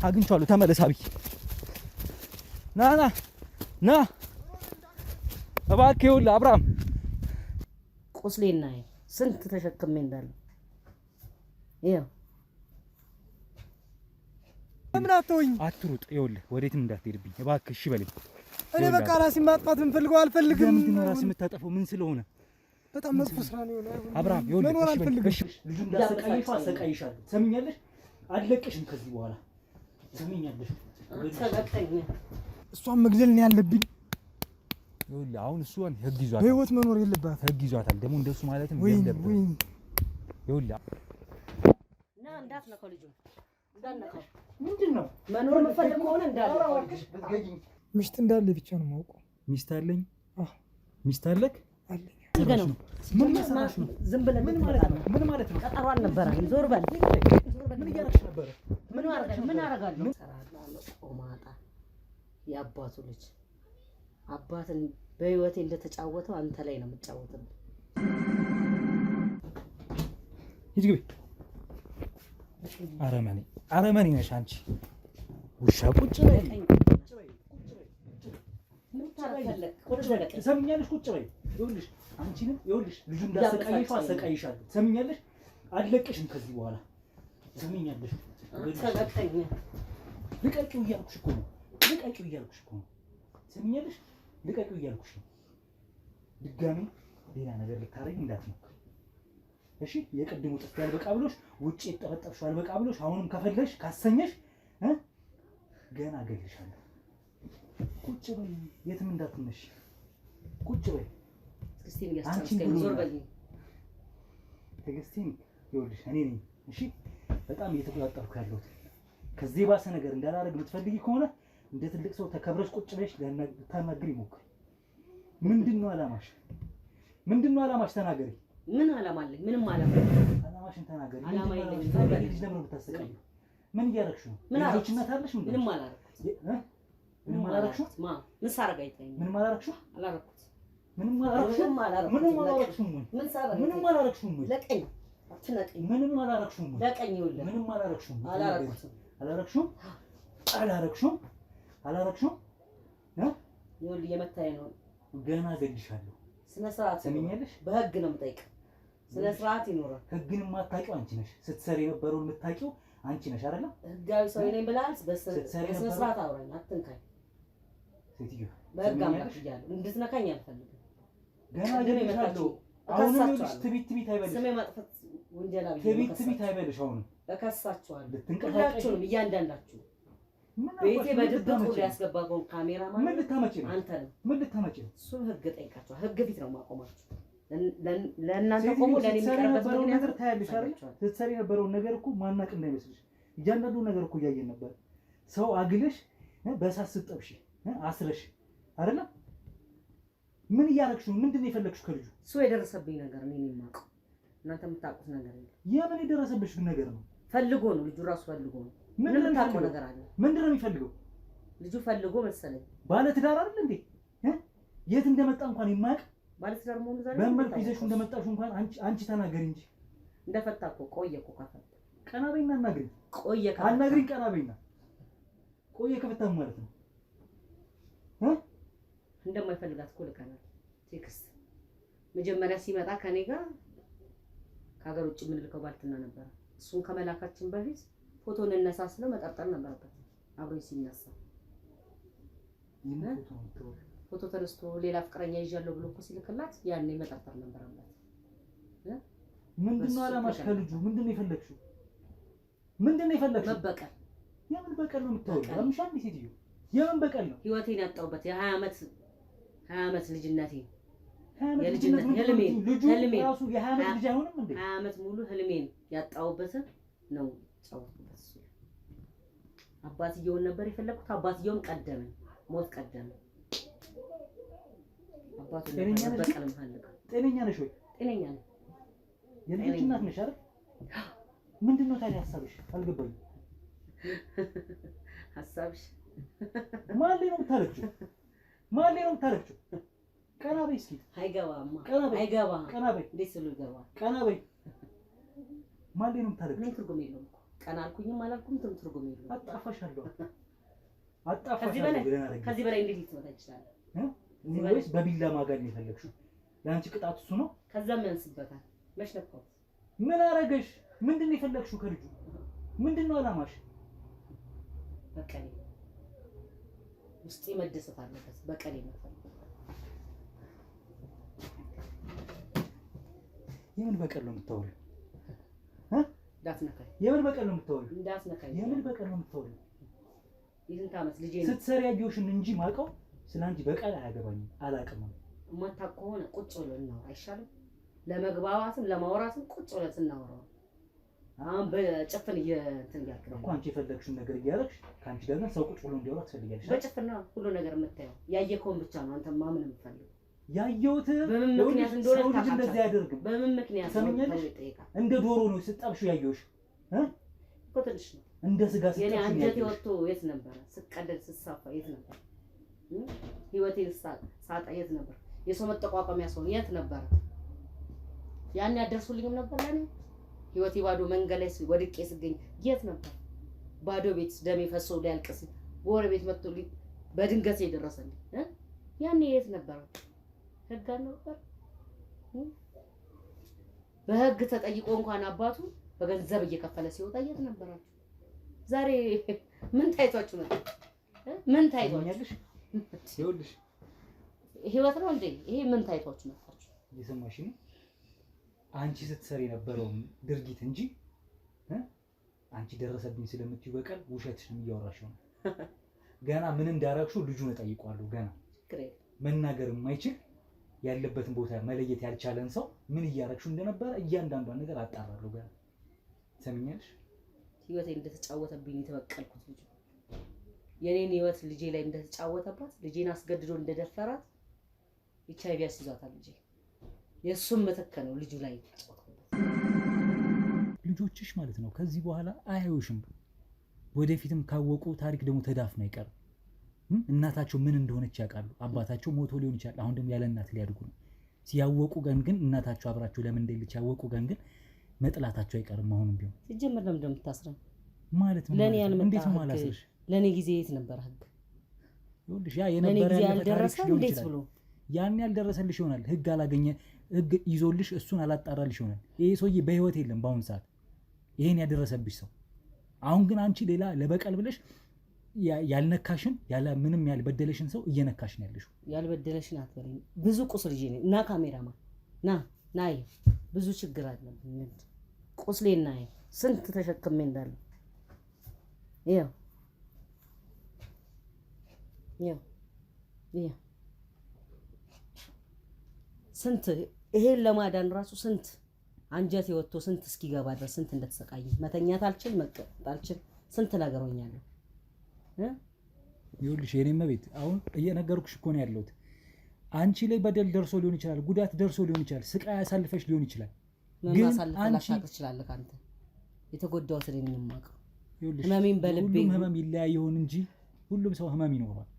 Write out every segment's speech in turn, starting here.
አግኝቻለሁ። ተመለስ አብይ። ና እባክህ። ይኸውልህ አብርሃም ቁስሌና ስንት ተሸክሜ እንዳለ ይኸው። ምን አትወኝ፣ አትሩጥ። ይኸውልህ ወዴትም እንዳትሄድብኝ እባክህ። እሺ በለኝ። እኔ በቃ ራሴን ማጥፋት እንፈልገው አልፈልግም። ለምንድን ነው ራስህ የምታጠፋው? ምን ስለሆነ? በጣም መጥፎ ስራ ነው የሆነ። አብርሃም ይኸውልህ መኖር አልፈልግም። ልጁ እንዳሰቃየሽ አሰቃይሻለሁ። ትሰሚኛለሽ? አልለቅሽም ከዚህ በኋላ ትሰሚኛለሽ? እሷን መግደል ነው ያለብኝ። ይኸውልህ አሁን እሷን ህግ ይዟታል። በህይወት መኖር የለባትም። ህግ ይዟታል ደግሞ እንደሱ ማለትም የለብህም። ይኸውልህ እና እንዳትነካው ልጁ እንዳትነካው። ምንድን ነው መኖር የምፈልግ ከሆነ እንዳትነካው። ሚስት እንዳለ ብቻ ነው የማውቀው። ሚስት አለኝ? አዎ ሚስት አለክ? አለኝ። ምን መሰራሽ ነው? ዝም ብለህ ምን ማለት ነው? ምን ማለት ነው? ቀጠሮ አልነበረህም። ዞር በል። ምን እያደረግሽ ነበረ? ምን አደርጋለሁ? ቆማጣ የአባቱ ልጅ አባትን በህይወቴ እንደተጫወተው አንተ ላይ ነው የምጫወተው። ሂጂ ግቢ። አረመኔ ነሽ አንቺ ውሻ። ቁጭ በይ። ትሰሚኛለሽ? ቁጭ በይ። ይኸውልሽ አንቺንም ይኸውልሽ ልጁ እንዳሰቃየሽው አሰቃይሻለሁ። ትሰሚኛለሽ? አልለቅሽም ከዚህ በኋላ ትሰሚኛለሽ? ልቀቂው እያልኩሽ እኮ ነው። ትሰሚኛለሽ? ልቀቂው እያልኩሽ ነው። ድጋሜ ሌላ ነገር ልታረጊ እንዳትሞክሪ እሺ? የቅድሙ ጥፊ አልበቃ ብሎሽ ውጪ የተጠፈጠፍሽው አልበቃ ብሎሽ አሁንም ከፈለሽ ካሰኘሽ ገና እገልሻለሁ። ቁጭ በይ። የትም እንዳትነሽ። ቁጭ በይ። ትዕግስቴን ይኸውልሽ እኔ ነኝ እሺ በጣም እየተቆጣጠርኩ ያለሁት። ከዚህ ባሰ ነገር እንዳላረግ የምትፈልጊ ከሆነ እንደ ትልቅ ሰው ተከብረሽ ቁጭ ብለሽ ልታናግሪ ሞክሪ። ምንድነው አላማሽ? ተናገሪ። ምን አላማ አለኝ? ምንም አላማ። አላማሽን ተናገሪ። አላማ የለኝም። ልጅ ለምን ብታሰቃዩ? ምን እያደረግሽ ነው? ልጆች እናት አለሽ? ምንም አላረኩት። ምንም አላረግሽው? ምን ሳረግ አይተኸኝም? ምንም አላረግሽው? አላረኩት። ምንም አላረግሽው? ምንም አላረግሽው? ለቀኝ አትነቀኝ። ምንም አላረግሽው? ለቀኝ ይኸውልህ። ምንም አላረግሽው? አላረግሽው? ይኸውልህ እየመታኝ ነው። ገና እገልሻለሁ። ስነ ስርዓት ሰሚኛለሽ? በህግ ነው የምጠይቅህ። ስነ ስርዓት ይኖራል። ህግን የማታውቂው አንቺ ነሽ። ስትሰሪ የነበረውን የምታውቂው አንቺ ነሽ አይደል? ህጋዊ ሰው ነኝ ብለሃል። በስነ ስርዓት አውራኝ፣ አትንካኝ። ሴትዮ በህግ አምላክ እያለሁ እንድትነካኝ አልፈልግም። ገና እገልሻለሁ። አሁንም ይኸውልሽ ትቢት አይበልሽ። ስሜ ማጥፋት ወንጀል አለ። ትቢት አይበልሽ። አሁንም እከሳችኋለሁ ሁላችሁንም፣ እያንዳንዳችሁ ቤቴ በድብቁ ያስገባው ካሜራማን ምን ልታመጪ ነው? አንተ ነው። ምን ልታመጪ ነው? እሱ ህግ ጠይቃችኋል። ህግ ፊት ነው ማቆማችሁ። ለእናንተ ቆሞ ለኔ የሚቀርበት ነገር ታያለሽ አይደል? ስትሰሪ የነበረውን ነገር እኮ ማናቅ እንዳይመስልሽ። እያንዳንዱ ነገር እኮ እያየን ነበር። ሰው አግለሽ በእሳት ስትጠብሽ አስረሽ አይደል? ምን እያደረግሽ ነው? ምንድን ነው የፈለግሽው ከልጁ? እሱ የደረሰብኝ ነገር እኔ ነኝ የማውቀው። እናንተ የምታውቁት ነገር የለም። የምን የደረሰብሽ ነገር ነው? ፈልጎ ነው ልጁ ራሱ ፈልጎ ነው። ምን የምታውቀው ነገር አለ? ምንድን ነው የሚፈልገው? ልጁ ፈልጎ መሰለኝ። ባለ ትዳር አይደል እንዴ? የት እንደመጣ እንኳን የማያውቅ ባለ ትዳር መሆኑ ዛሬ በመልኩ ይዘሽ እንደመጣሽ እንኳን አንቺ ተናገሪ እንጂ። እንደፈታ እኮ ቆየ እኮ ከፈታ። ቀና በይና አናግሪኝ። ቆየ ከፈታ አናግሪኝ። ቀና በይና ቆየ ከፈታ ማለት ነው። እንደማይፈልጋት እኮ ልከናል ቴክስት። መጀመሪያ ሲመጣ ከኔ ጋር ከሀገር ውጭ የምንልከው ባልትና ነበር። እሱን ከመላካችን በፊት ፎቶ እንነሳ ስለው መጠርጠር ነበረበት። አብሮኝ ሲነሳ ፎቶ ተነስቶ ሌላ ፍቅረኛ ይዣለሁ ብሎ እኮ ሲልክላት ያኔ መጠርጠር ነበረበት። ምንድነው አላማሽ ከልጁ? ምንድነው የፈለግሽው? መበቀል። የምን በቀል ነው የምታወሪው? አምሻል ሴትዮ፣ የምን በቀል ነው? ህይወቴን ያጣሁበት የ20 ዓመት ልጅነቴ የልጅነት ህልሜን ራሱ የ20 ዓመት ልጅ አይሆንም እንዴ? 20 ዓመት ሙሉ ህልሜን ያጣሁበትን ነው ጫወትኩበት። እሱ አባትየውን ነበር የፈለኩት። አባትየውም ቀደመኝ፣ ሞት ቀደመኝ። አባቱ በቀል ማለት ጤነኛ ነሽ ወይ? ጤነኛ ነኝ። የልጅ እናት ነሽ አይደል? ምንድነው ታዲያ ሐሳብሽ? አልገባኝም። ሐሳብሽ ማን ላይ ነው የምታረግችው? ቀና በይ እስኪ። አይገባማ። ቀና በይ። እንዴት ስሉ ይገባ? ቀና በይ። ማን ላይ ነው የምታረግችው? ምን ትርጉም የለውም እኮ ቀን አልኩኝም አላልኩም ትርጉም የለውም። አጣፋሻለሁ ከዚህ በላይ እንዴት ልትመታ ይችላል? ወይስ በቢላ ማጋድ ነው የፈለግሽው? ለአንቺ ቅጣት እሱ ነው። ከዛም ያንስበታል። መች ነካሁት? ምን አረገሽ? ምንድን ነው የፈለግሽው ከልጁ? ምንድን ነው አላማሽ? በቀሌ ውስጤ መደሰት አለበት። በቀሌ መፈለግ የምን በቀል ነው የምታወሪው? እንዳትነካኝ። የምን በቀል ነው የምታወሪው? እንዳትነካኝ። የምን በቀል ነው የምታወሪው? የስንት ዓመት ልጄ ነው ስትሰሪ ያየሁሽን እንጂ ማውቀው ስለአንቺ በቀል አያገባኝም። አላውቅም። የማታውቅ ከሆነ ቁጭ ብለን እናውራ አይሻልም? ለመግባባትም ለማውራትም ቁጭ ብለን ስናወራ አሁን በጭፍን እንትን እያልክ ነው እኮ አንቺ የፈለግሽውን ነገር እያደረግሽ ከአንቺ ጋር ግን ሰው ቁጭ ብሎ እንዲያወራ ትፈልጊያለሽ። በጭፍን ነው ሁሉ ነገር የምታየው። ያየከውን ብቻ ነው አንተ ማምን የምትፈልገው። ያየሁት በምን ምክንያት እንደሆነ ሰው ልጅ እንደዚህ አያደርግም። በምን ምክንያት ሰምኛለሽ? እንደ ዶሮ ነው ስጣብሽው ያየሁሽ እኮ ትንሽ ነው። እንደ ስጋ ስጣብሽ የኔ አንጀቴ ወጥቶ የት ነበር? ስቀደድ ስሳፋ የት ነበር? ህይወቴን ሳጣ የት ነበር? የሰው መጠቋቋሚያ ሰው የት ነበር? ያን ያደርሱልኝም ነበር ለኔ። ህይወቴ ባዶ መንገድ ላይ ወድቄ ስገኝ የት ነበር? ባዶ ቤት ደሜ ፈሶ ሊያልቅስ ጎረቤት መጥቶልኝ በድንገት የደረሰልኝ ያኔ የት ነበር? ህግ ነበር። በህግ ተጠይቆ እንኳን አባቱ በገንዘብ እየከፈለ ሲወጣ የት ነበራችሁ? ዛሬ ምን ታይቷችሁ መጣ? ምን ታይቷችሁ? ይኸውልሽ ህይወት ነው እንዴ ይሄ? ምን ታይቷችሁ መጣችሁ? እየሰማሽ ነው? አንቺ ስትሰሪ የነበረው ድርጊት እንጂ አንቺ ደረሰብኝ ስለምትዩ በቀል ውሸትሽን እያወራሽው ነው። ገና ምን እንዳረግሽው ልጁን እጠይቀዋለሁ። ገና መናገር የማይችል ያለበትን ቦታ መለየት ያልቻለን ሰው ምን እያረግሽው እንደነበረ እያንዳንዷን ነገር አጣራለሁ። ገና ሰምኛለሽ? ህይወቴ እንደተጫወተብኝ የተበቀልኩት ልጅ የኔን ህይወት ልጄ ላይ እንደተጫወተባት ልጄን አስገድዶ እንደደፈራት ኤችአይቪ አስይዟታል ልጄ። የሱም ምትክ ነው ልጁ ላይ ተጫወተበት። ልጆችሽ ማለት ነው ከዚህ በኋላ አያዩሽም። ወደፊትም ካወቁ ታሪክ ደግሞ ተዳፍኖ አይቀርም። እናታቸው ምን እንደሆነች ያውቃሉ። አባታቸው ሞቶ ሊሆን ይችላል። አሁን ደግሞ ያለ እናት ሊያድጉ ነው። ሲያወቁ ግን እናታቸው አብራቸው ለምን እንደሌለች ያወቁ ግን መጥላታቸው አይቀርም። አሁንም ቢሆን ሲጀመር ለምን እንደምታስረን ማለት ነው። ለኔ ያልመጣ እንዴት ነው ማላስረሽ? ለኔ ጊዜ የት ነበር ህግ? ይኸውልሽ ያ የነበረ ያልደረሰ እንዴት ብሎ ያን ያልደረሰልሽ ይሆናል። ህግ አላገኘ ህግ ይዞልሽ እሱን አላጣራልሽ ይሆናል። ይሄ ሰውዬ በህይወት የለም በአሁን ሰዓት ይሄን ያደረሰብሽ ሰው። አሁን ግን አንቺ ሌላ ለበቀል ብለሽ ያልነካሽን ያለ ምንም ያልበደለሽን ሰው እየነካሽ ነው ያለሽው። ያልበደለሽን አትበለኝ። ብዙ ቁስል ልጄ ነኝ እና ካሜራማን ና ብዙ ችግር አለብኝ። ቁስሌን ና ስንት ተሸክሜ እንዳለ ይኸው ስንት ይሄን ለማዳን ራሱ ስንት አንጀቴ ወጥቶ ስንት እስኪገባ ድረስ ስንት እንደተሰቃየ መተኛት አልችል መቀመጥ አልችል ስንት ነገር ሆኛለሁ። ይኸውልሽ የኔም ቤት አሁን እየነገርኩሽ እኮ ነው ያለሁት። አንቺ ላይ በደል ደርሶ ሊሆን ይችላል፣ ጉዳት ደርሶ ሊሆን ይችላል፣ ስቃይ አሳልፈሽ ሊሆን ይችላል። ግን አንቺ ትችላለህ አንተ የተጎዳሁት እኔ ነኝ የማውቀው። ህመሜን በልቤ ሁሉም ህመም ይለያይ ይሆን እንጂ ሁሉም ሰው ህመም ይኖረዋል።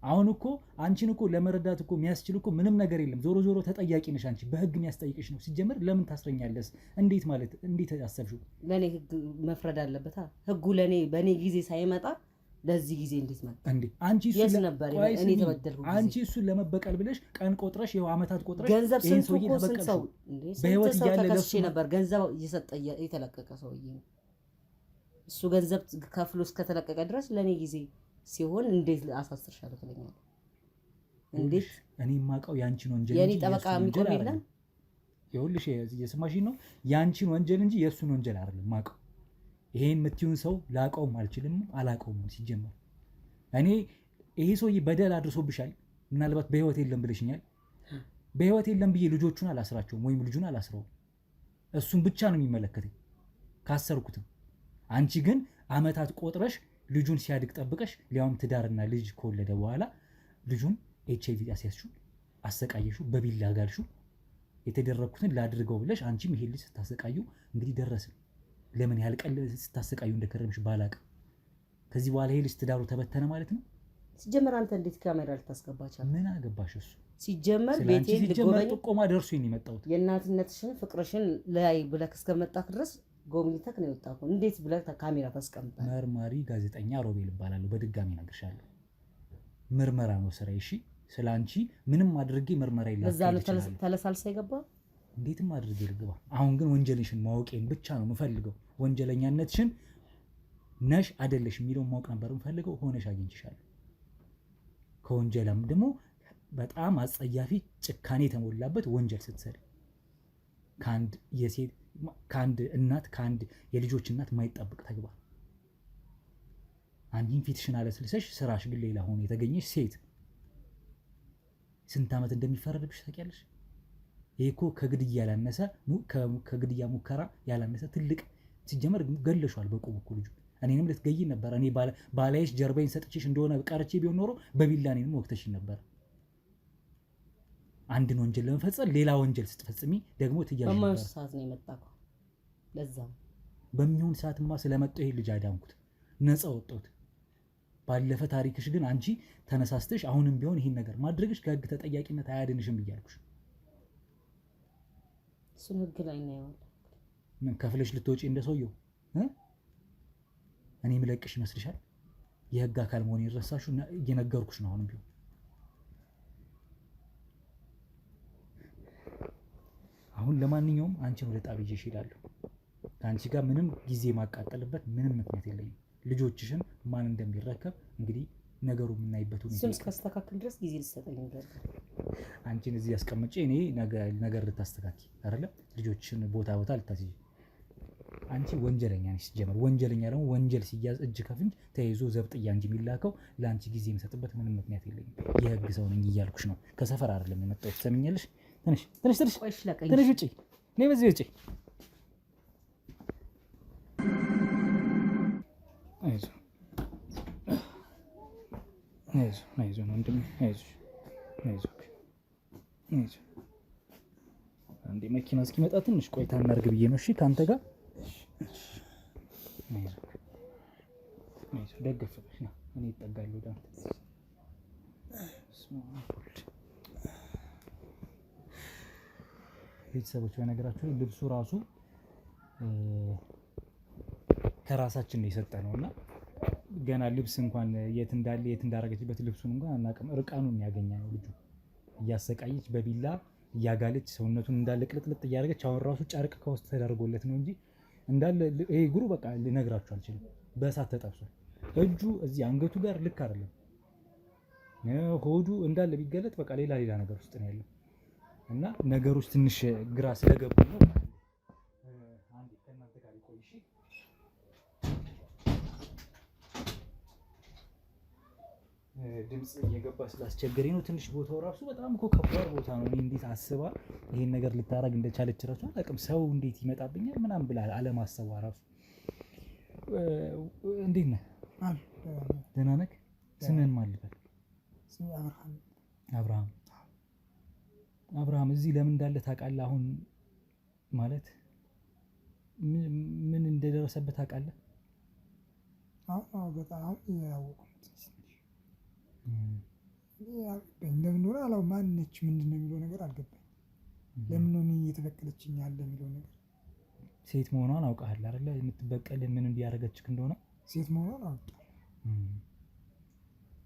አሁን እኮ አንቺን እኮ ለመረዳት እኮ የሚያስችል እኮ ምንም ነገር የለም። ዞሮ ዞሮ ተጠያቂ ነሽ አንቺ። በህግ የሚያስጠይቅሽ ነው። ሲጀመር ለምን ታስረኛለስ? እንዴት ማለት እንዴት አሰብሽው? ለኔ ህግ መፍረድ አለበት። ህጉ ለኔ በኔ ጊዜ ሳይመጣ ለዚህ ጊዜ እንዴት መጣ እንዴ? አንቺ እሱ ነበር እኔ ተበደልኩ። አንቺ እሱን ለመበቀል ብለሽ ቀን ቆጥረሽ ይኸው አመታት ቆጥረሽ ገንዘብ ይሄን ሰውዬ ተበቀልሽው። በህይወት እያለ ለሱ ነበር ገንዘብ እየሰጠ የተለቀቀ ሰውዬ ነው እሱ። ገንዘብ ከፍሎ እስከተለቀቀ ድረስ ለኔ ጊዜ ሲሆን እንዴት አሳስርሻለሁ ትለኛለህ? እንዴት እኔ የማውቀው ያንቺን ወንጀል የኔ ጠበቃ የሚቆም የለም። ይኸውልሽ የስማሽኝ ነው ያንቺን ወንጀል እንጂ የእሱን ወንጀል አይደለም የማውቀው። ይሄን የምትይውን ሰው ላውቀውም አልችልም አላውቀውም። ሲጀመር እኔ ይሄ ሰውዬ በደል አድርሶብሻል፣ ምናልባት በህይወት የለም ብለሽኛል። በህይወት የለም ብዬ ልጆቹን አላስራቸውም ወይም ልጁን አላስረውም። እሱን ብቻ ነው የሚመለከተኝ ካሰርኩትም። አንቺ ግን አመታት ቆጥረሽ ልጁን ሲያድግ ጠብቀሽ ሊያውም ትዳርና ልጅ ከወለደ በኋላ ልጁን ኤችአይቪ አስያዝሽው፣ አሰቃየሽው፣ በቢላ ጋልሽው። የተደረኩትን ላድርገው ብለሽ አንቺም ይሄ ልጅ ስታሰቃዩ እንግዲህ ደረስን። ለምን ያህል ቀን ስታሰቃዩ እንደከረምሽ ባላቅም ከዚህ በኋላ ይሄ ልጅ ትዳሩ ተበተነ ማለት ነው። ሲጀመር አንተ እንዴት ካሜራ ልታስገባቻል? ምን አገባሽ እሱ? ሲጀመር ቤቴን ልጎበኝ ጥቆማ ደርሶ ነው የመጣሁት። የእናትነትሽን ፍቅርሽን ላይ ብለክ እስከመጣክ ድረስ ጎብኝተህ ነው የወጣኸው። እንዴት ብለህ ካሜራ ታስቀምጣለህ? መርማሪ ጋዜጠኛ ሮቤል እባላለሁ። በድጋሚ እነግርሻለሁ። ምርመራ ነው ስራዬ። እሺ ስለ አንቺ ምንም አድርጌ ምርመራ ለዛ ነው ተለሳልሳ የገባው። እንዴትም አድርጌ ልግባ። አሁን ግን ወንጀልሽን ማወቄን ብቻ ነው የምፈልገው። ወንጀለኛነትሽን ነሽ አይደለሽ የሚለውን ማወቅ ነበር የምፈልገው። ሆነሽ አግኝቼሻለሁ። ከወንጀልም ደግሞ በጣም አጸያፊ ጭካኔ የተሞላበት ወንጀል ስትሰሪ ከአንድ እናት ከአንድ የልጆች እናት የማይጠብቅ ተግባር። አንቺን ፊትሽን አለስልሰሽ ስራሽ ግን ሌላ ሆኖ የተገኘሽ ሴት ስንት ዓመት እንደሚፈረድብሽ ታውቂያለሽ? ይሄ እኮ ከግድያ ያላነሰ ከግድያ ሙከራ ያላነሰ ትልቅ ሲጀመር ገለሿል በቁም እኮ ልጁ። እኔንም ልትገይ ነበር። እኔ ባላይሽ ጀርባዬን ሰጥቼሽ እንደሆነ ቀርቼ ቢሆን ኖሮ በቢላ እኔንም ወቅተሽኝ ነበር። አንድን ወንጀል ለመፈጸም ሌላ ወንጀል ስትፈጽሚ ደግሞ ትያለሽ ነበር። በማይሆን ሰዓት ነው የመጣው። ለዛ በሚሆን ሰዓትማ ስለመጣው ይሄ ልጅ አዳንኩት፣ ነፃ ወጣሁት። ባለፈ ታሪክሽ ግን አንቺ ተነሳስተሽ አሁንም ቢሆን ይሄን ነገር ማድረግሽ ከህግ ተጠያቂነት አያድንሽም ብያልኩሽ። እሱን ህግ ላይ እናየዋለን። ምን ከፍለሽ ልትወጪ እንደሰውየው እኔ ምለቅሽ ይመስልሻል? የህግ አካል መሆን ይረሳሽው እየነገርኩሽ ነው። አሁንም ቢሆን አሁን ለማንኛውም አንቺን ወደ ጣቢያ ይዤሽ እሄዳለሁ። ከአንቺ ጋር ምንም ጊዜ ማቃጠልበት ምንም ምክንያት የለኝም። ልጆችሽን ማን እንደሚረከብ እንግዲህ ነገሩ የምናይበት ሁኔታ እሱን እስካስተካክል ድረስ ጊዜ ልትሰጠኝ ይገባል። አንቺን እዚህ አስቀምጬ እኔ ነገር ልታስተካኪ አይደለም፣ ልጆችሽን ቦታ ልታስይዥ። አንቺ ወንጀለኛ ነሽ። ሲጀመር ወንጀለኛ ደግሞ ወንጀል ሲያዝ እጅ ከፍንጅ ተይዞ ዘብጥያ እንጂ የሚላከው ለአንቺ ጊዜ የምሰጥበት ምንም ምክንያት የለኝም። የህግ ሰው ነኝ እያልኩሽ ነው። ከሰፈር አይደለም የመጣሁት። ትሰሚኛለሽ? ትንሽ ውጪ፣ እኔ በዚህ ውጪ። አይዞህ ወንድሜ፣ አይዞህ። አንዴ መኪና እስኪመጣ ትንሽ ቆይታ እናድርግ ብዬ ነው። እሺ ከአንተ ጋር ደግፍ በሽ ነው። እኔ እጠጋለሁ ወደ አንተ። ቤተሰቦች በነገራችሁ ላይ ልብሱ ራሱ ከራሳችን ነው የሰጠነው እና ገና ልብስ እንኳን የት እንዳረገችበት ልብሱን እንኳን አናውቅም። እርቃኑን ያገኘነው ልጁ እያሰቃየች በቢላ እያጋለች ሰውነቱን እንዳለ ቅልጥልጥ እያደረገች አሁን ራሱ ጨርቅ ከውስጥ ተደርጎለት ነው እንጂ እንዳለ ይሄ እግሩ በቃ ልነግራችሁ አልችልም። በእሳት ተጠብሷል። እጁ እዚህ አንገቱ ጋር ልክ አይደለም። ሆዱ እንዳለ ቢገለጥ በቃ ሌላ ነገር ውስጥ ነው ያለው እና ነገሮች ትንሽ ግራ ስለገቡ ነው። አንዴ ከእናንተ ጋር ይቆይ እሺ። ድምፅ እየገባ ስላስቸገረኝ ነው ትንሽ። ቦታው ራሱ በጣም እኮ ከባድ ቦታ ነው። እኔ እንዴት አስባ ይሄን ነገር ልታረግ እንደቻለች ራሱ አላውቅም። ሰው እንዴት ይመጣብኛል ምናምን ብላ አለማሰቧ ራሱ። እንዴት ነህ? ደህና ነህ? ስምህን ማን ልበል? አብርሃም እዚህ ለምን እንዳለ ታውቃለህ? አሁን ማለት ምን እንደደረሰበት ታውቃለህ? በጣም ያወቁት ለምን ሆነ አላው ማነች ምንድን ነው የሚለው ነገር አልገባኝ። ለምን ነው እየተበቀለችኝ ያለ የሚለው ነገር። ሴት መሆኗን አውቃለህ አይደለ? የምትበቀል ምን እንዲያደርገችክ እንደሆነ ሴት መሆኗን አውቃለሁ።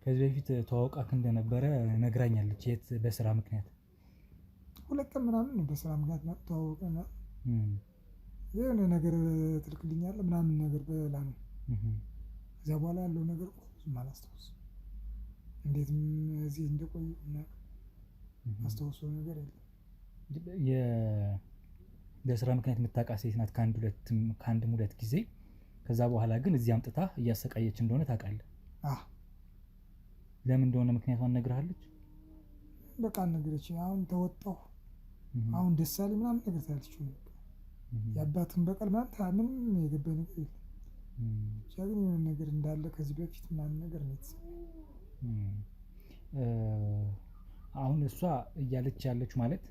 ከዚህ በፊት ተዋውቃክ እንደነበረ ነግራኛለች። የት በስራ ምክንያት 2 ቀን ምናምን ነው በስራ ምክንያት ነው ተዋውቀና የሆነ ነገር ትልክልኛለህ ምናምን ነገር በላ ነው። ከዚያ በኋላ ያለው ነገር ብዙም አላስታውስም። እንዴትም እዚህ እንደቆዩ እና አስታውሰው ነገር የለም። በስራ ምክንያት የምታውቃት ሴት ናት ከአንድም 2 ጊዜ። ከዛ በኋላ ግን እዚህ አምጥታ እያሰቃየች እንደሆነ ታውቃለህ? ለምን እንደሆነ ምክንያቷን ነግርሃለች? በቃ ነገረች። አሁን ተወጣሁ፣ አሁን ደስ አለኝ ምናምን ነገር ታለች። የአባትን በቀል ምንም የገባኝ ነገር የለም። ብቻ ግን የሆነ ነገር እንዳለ ከዚህ በፊት ምናምን ነገር ነው የተሰማኝ። አሁን እሷ እያለች ያለች ማለት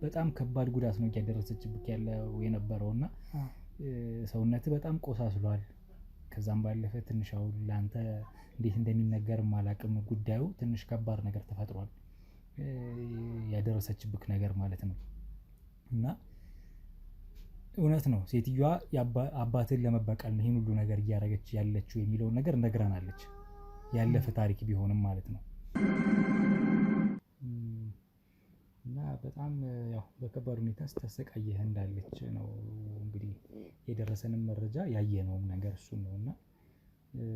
በጣም ከባድ ጉዳት ነው እያደረሰችብክ ያለው የነበረው እና ሰውነትህ በጣም ቆሳስሏል። ከዛም ባለፈ ትንሽ አሁን ለአንተ እንዴት እንደሚነገርም አላውቅም። ጉዳዩ ትንሽ ከባድ ነገር ተፈጥሯል፣ ያደረሰችብክ ነገር ማለት ነው። እና እውነት ነው። ሴትዮዋ አባትን ለመበቀል ነው ይህን ሁሉ ነገር እያደረገች ያለችው የሚለውን ነገር ነግራናለች። ያለፈ ታሪክ ቢሆንም ማለት ነው። እና በጣም ያው በከባድ ሁኔታ ስታሰቃየህ እንዳለች ነው እንግዲህ የደረሰንም መረጃ ያየነውም ነገር እሱን ነው። እና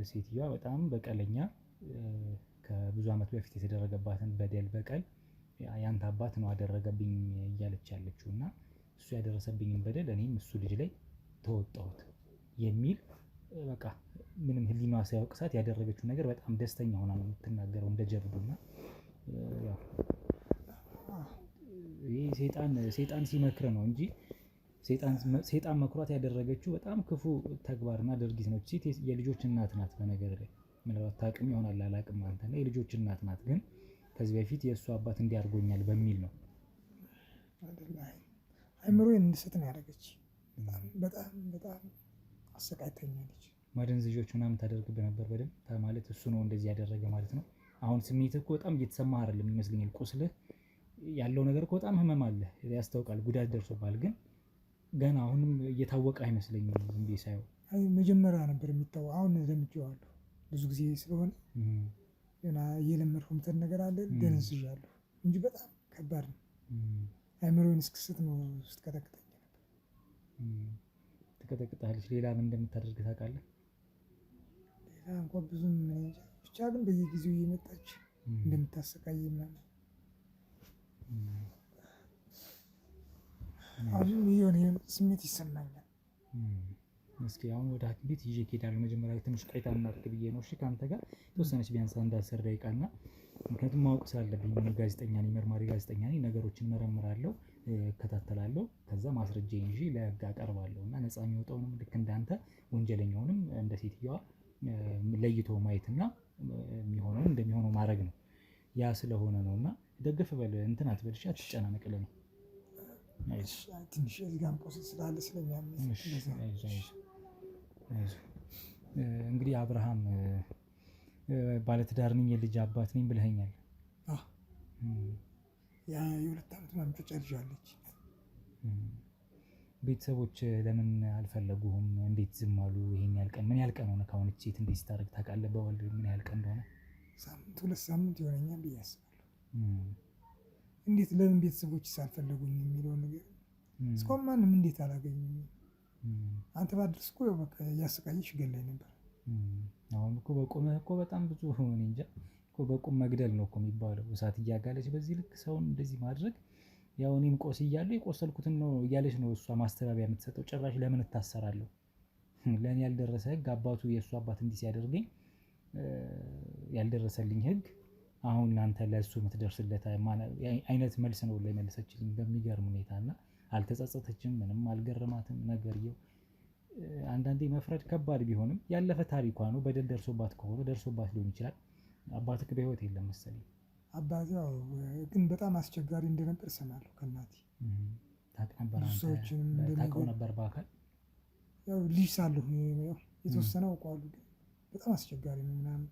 ሴትዮዋ በጣም በቀለኛ ከብዙ ዓመት በፊት የተደረገባትን በቀል ያንተ አባት ነው አደረገብኝ እያለች ያለችው እና እሱ ያደረሰብኝን በደል እኔም እሱ ልጅ ላይ ተወጣሁት የሚል በቃ ምንም ህሊናዋ ሳያወቅሳት ያደረገችው ነገር በጣም ደስተኛ ሆና ነው የምትናገረው እንደ ጀብዱና ያው ይሄ ሰይጣን ሲመክር ነው እንጂ ሰይጣን መክሯት ያደረገችው በጣም ክፉ ተግባርና ድርጊት ነው። ሴት የልጆች እናት ናት። በነገር ላይ ምናልባት ታውቅም ይሆናል አላውቅም። አንተና የልጆች እናት ናት። ግን ከዚህ በፊት የእሱ አባት እንዲያርጎኛል በሚል ነው አይምሮዬን እንድስት ነው ያደረገች። በጣም አሰቃይተኛለች። ማደንዘዦች ምናምን ታደርግብህ ነበር በደንብ ማለት እሱ ነው እንደዚህ ያደረገ ማለት ነው። አሁን ስሜትህ እኮ በጣም እየተሰማህ አይደለም ይመስለኛል። ቁስልህ ያለው ነገር እኮ በጣም ህመም አለ ያስታውቃል። ጉዳት ደርሶብሃል ግን ገና አሁንም እየታወቀ አይመስለኝም ዝም ብዬ ሳየው። መጀመሪያ ነበር የሚታወቀው። አሁን ለምጄዋለሁ ብዙ ጊዜ ስለሆነ ገና እየለመድኩ እንትን ነገር አለ ደንዝዣለሁ እንጂ በጣም ከባድ ነው። አይምሮዬን እስክስት ነው ስትቀጠቅጠኝ ነበር። ትቀጠቅጣለች። ሌላ ምን እንደምታደርግ ታውቃለህ? ሌላ እንኳን ብዙም ብቻ ግን በየጊዜው እየመጣች እንደምታሰቃይ ምናምን አሁን የሆነ ስሜት ይሰማኛል። እስኪ አሁን ወደ ሐኪም ቤት ይዤ እሄዳለሁ። መጀመሪያ ትንሽ ቆይታ እናድርግ ብዬ ነው። እሺ ከአንተ ጋር የተወሰነች ቢያንስ አንድ 10 ደቂቃ እና ምክንያቱም ማወቅ ስላለብኝ እኔ ጋዜጠኛ ነኝ፣ መርማሪ ጋዜጠኛ ነኝ። ነገሮችን መረምራለሁ፣ እከታተላለሁ። ከዛ ማስረጃዬን ይዤ ለህግ አቀርባለሁ እና ነፃ የሚወጣውንም ልክ እንዳንተ ወንጀለኛውንም እንደ ሴትዮዋ ለይቶ ማየትና የሚሆነውን እንደሚሆነው ማድረግ ነው። ያ ስለሆነ ነው እና ደግፍ በል እንትን አትበልሽ፣ አትጨናነቅ ለኔ ትንሽ እዚጋም ቁስል ስላለ ስለሚያመኝ እንግዲህ አብርሃም ባለትዳር ነኝ የልጅ አባት ነኝ ብለኸኛል። የ2 ዓመት ማምጫ ልጅ አለች። ቤተሰቦች ለምን አልፈለጉህም? እንዴት ዝም አሉ? ይሄን ያህል ቀን ምን ያህል ቀን ሆነ ከአሁን ሴት እንዴት ስታደርግ ታውቃለህ? በወልድ ምን ያህል ቀን እንደሆነ? ሳምንት 2 ሳምንት ይሆነኛል ብዬ አስባለሁ። እንዴት ለምን ቤተሰቦች ሳልፈለጉኝ የሚለው ነገር እስካሁን ማንም እንዴት አላገኙኝ? አንተ ባድርስ እኮ በቃ እያሰቃየሽ ገላኝ ነበር። አሁን እኮ በቁምህ እኮ በጣም ብዙ እኔ እንጃ እኮ በቁም መግደል ነው እኮ የሚባለው። እሳት እያጋለች በዚህ ልክ ሰውን እንደዚህ ማድረግ ያው እኔም ቆስያለሁ የቆሰልኩትን ነው እያለች ነው እሷ ማስተባበያ የምትሰጠው። ጭራሽ ለምን እታሰራለሁ? ለእኔ ያልደረሰ ህግ አባቱ የእሱ አባት እንዲህ ሲያደርገኝ ያልደረሰልኝ ህግ አሁን እናንተ ለእሱ የምትደርስለት አይነት መልስ ነው ላይ መለሰችልኝ በሚገርም ሁኔታ እና አልተጸጸተችም፣ ምንም አልገረማትም ነገርየው። አንዳንዴ መፍረድ ከባድ ቢሆንም ያለፈ ታሪኳ ነው። በደል ደርሶባት ከሆነ ደርሶባት ሊሆን ይችላል። አባትህ በህይወት የለም መሰለኝ። አባቴ ያው ግን በጣም አስቸጋሪ እንደነበር እሰማለሁ ከእናቴ። ታውቅ ነበር አንተ? ታውቀው ነበር በአካል? ያው ልጅ ሳለሁ የተወሰነ አውቀዋለሁ ግን በጣም አስቸጋሪ ነው ምናምን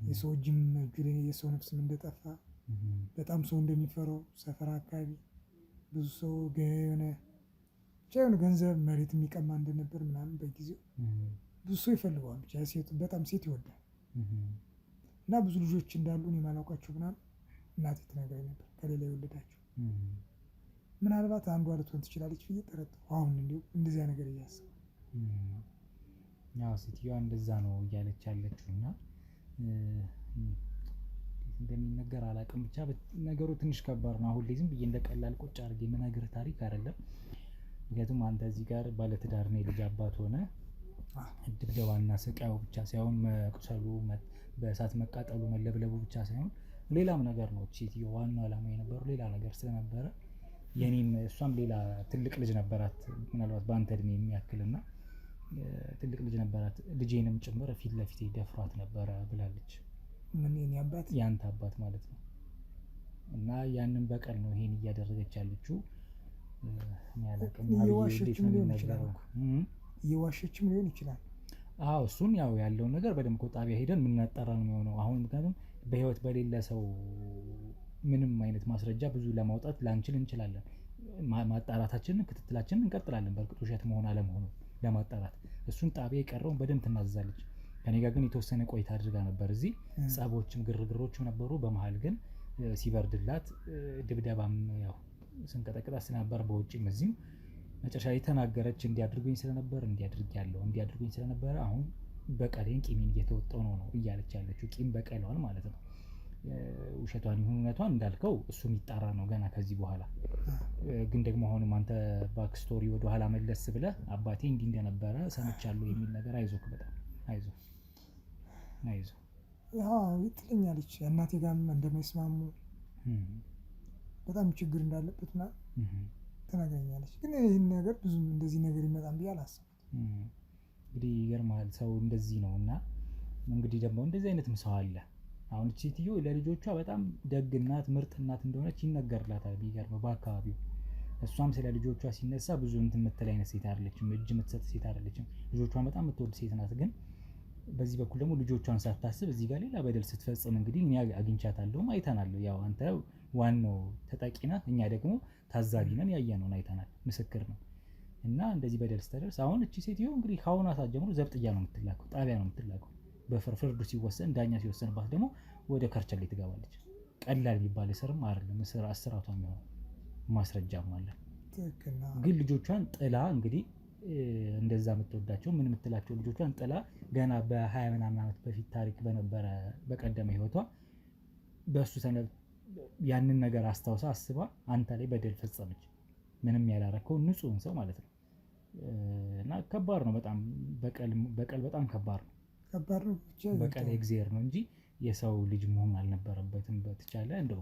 የሰው እጅም እጁ ላይ የሰው ነፍስም እንደጠፋ በጣም ሰው እንደሚፈራው ሰፈር አካባቢ ብዙ ሰው የሆነ ገንዘብ መሬት የሚቀማ እንደነበር ምናምን በጊዜው ብዙ ሰው ይፈልገዋል። ብቻ በጣም ሴት ይወዳል እና ብዙ ልጆች እንዳሉ እኔ የማላውቃቸው ምናምን እናቴ ትነግረኝ ነበር ከሌላ የወለዳቸው። ምናልባት አንዷ ልትሆን ትችላለች ብዬ ጠረጠርኩ። አሁን እንዲሁም እንደዚያ ነገር እያሰብኩ ያው ሴትዮዋ እንደዛ ነው እያለች ያለችው እና እንደሚነገር አላውቅም። ብቻ ነገሩ ትንሽ ከባድ ነው። አሁን ላይ ዝም ብዬ እንደቀላል ቁጭ አድርጌ የምነግርህ ታሪክ አይደለም። ምክንያቱም አንተ እዚህ ጋር ባለትዳር ነህ የልጅ አባት ሆነ ድብደባና ስቃዩ ብቻ ሳይሆን መቁሰሉ፣ በእሳት መቃጠሉ፣ መለብለቡ ብቻ ሳይሆን ሌላም ነገር ነው። ሴትዮ ዋናው ዓላማ የነበረው ሌላ ነገር ስለነበረ የኔም እሷም ሌላ ትልቅ ልጅ ነበራት ምናልባት በአንተ እድሜ የሚያክልና ትልቅ ልጅ ነበራት። ልጄንም ጭምር ፊት ለፊት ደፍሯት ነበረ ብላለች። ምን የኔ አባት ያንተ አባት ማለት ነው። እና ያንን በቀል ነው ይሄን እያደረገች ያለችው። እየዋሸችም ሊሆን ይችላል። አዎ እሱን ያው ያለውን ነገር በደንብ ጣቢያ ሄደን የምናጠራ ነው የሚሆነው አሁን። ምክንያቱም በህይወት በሌለ ሰው ምንም አይነት ማስረጃ ብዙ ለማውጣት ላንችል እንችላለን። ማጣራታችንን ክትትላችንን እንቀጥላለን። በእርግጥ ውሸት መሆን አለመሆኑ ለማጣራት እሱን ጣቢያ የቀረውን በደንብ ትናዘዛለች። ከኔ ጋር ግን የተወሰነ ቆይታ አድርጋ ነበር። እዚህ ጸቦችም ግርግሮችም ነበሩ። በመሀል ግን ሲበርድላት ድብደባም ያው ስንቀጠቅጣት ስለነበር በውጭም እዚህም መጨረሻ የተናገረች እንዲያድርጉኝ ስለነበረ አሁን በቀሌን ቂሜን እየተወጣው ነው እያለች ያለችው። ቂም በቀሏን ማለት ነው። ውሸቷን ይሁን እውነቷን እንዳልከው እሱ የሚጣራ ነው ገና ከዚህ በኋላ። ግን ደግሞ አሁንም አንተ ባክ ስቶሪ ወደ ኋላ መለስ ብለህ አባቴ እንዲህ እንደነበረ ሰምቻለሁ የሚል ነገር አይዞህ፣ በጣም አይዞህ። ያው ትለኛለች እናቴ ጋርም እንደማይስማሙ በጣም ችግር እንዳለበት ትነግረኛለች። ግን ይህን ነገር ብዙም እንደዚህ ነገር ይመጣል ብዬ አላሰብኩም። እንግዲህ ይገርምሃል ሰው እንደዚህ ነው። እና እንግዲህ ደግሞ እንደዚህ አይነትም ሰው አለ። አሁን እቺ ሴትዮ ለልጆቿ በጣም ደግ እናት፣ ምርጥ እናት እንደሆነች ይነገርላታል። ቢገርም በአካባቢው እሷም ስለ ልጆቿ ሲነሳ ብዙ እንትን የምትል አይነት ሴት አይደለችም፣ እጅ የምትሰጥ ሴት አይደለችም። ልጆቿን በጣም የምትወድ ሴት ናት። ግን በዚህ በኩል ደግሞ ልጆቿን ሳታስብ እዚህ ጋር ሌላ በደል ስትፈጽም እንግዲህ እኔ አግኝቻታለሁም አይተናል። ያው አንተ ዋናው ተጠቂ ነህ፣ እኛ ደግሞ ታዛቢ ነን፣ ያየነውን አይተናል፣ ምስክር ነው። እና እንደዚህ በደል ስትደርስ አሁን እቺ ሴትዮ እንግዲህ ከአሁኗ ሰዓት ጀምሮ ዘብጥያ ነው የምትላከው፣ ጣቢያ ነው የምትላከው። በፍርዱ ሲወሰን ዳኛ ሲወሰንባት ደግሞ ወደ ከርቸሌ ትገባለች። ቀላል የሚባል እስርም አይደለም፣ እስራቷ የሚሆነው ማስረጃም አለ። ግን ልጆቿን ጥላ እንግዲህ እንደዛ የምትወዳቸው ምን የምትላቸው ልጆቿን ጥላ ገና በ20 ምናምን ዓመት በፊት ታሪክ በነበረ በቀደመ ህይወቷ በእሱ ሰነድ ያንን ነገር አስታውሳ አስባ አንተ ላይ በደል ፈጸመች። ምንም ያላረከው ንጹህን ሰው ማለት ነው። እና ከባድ ነው በጣም በቀል በጣም ከባድ ነው። በቀል እግዚአብሔር ነው እንጂ የሰው ልጅ መሆን አልነበረበትም። በተቻለ እንደው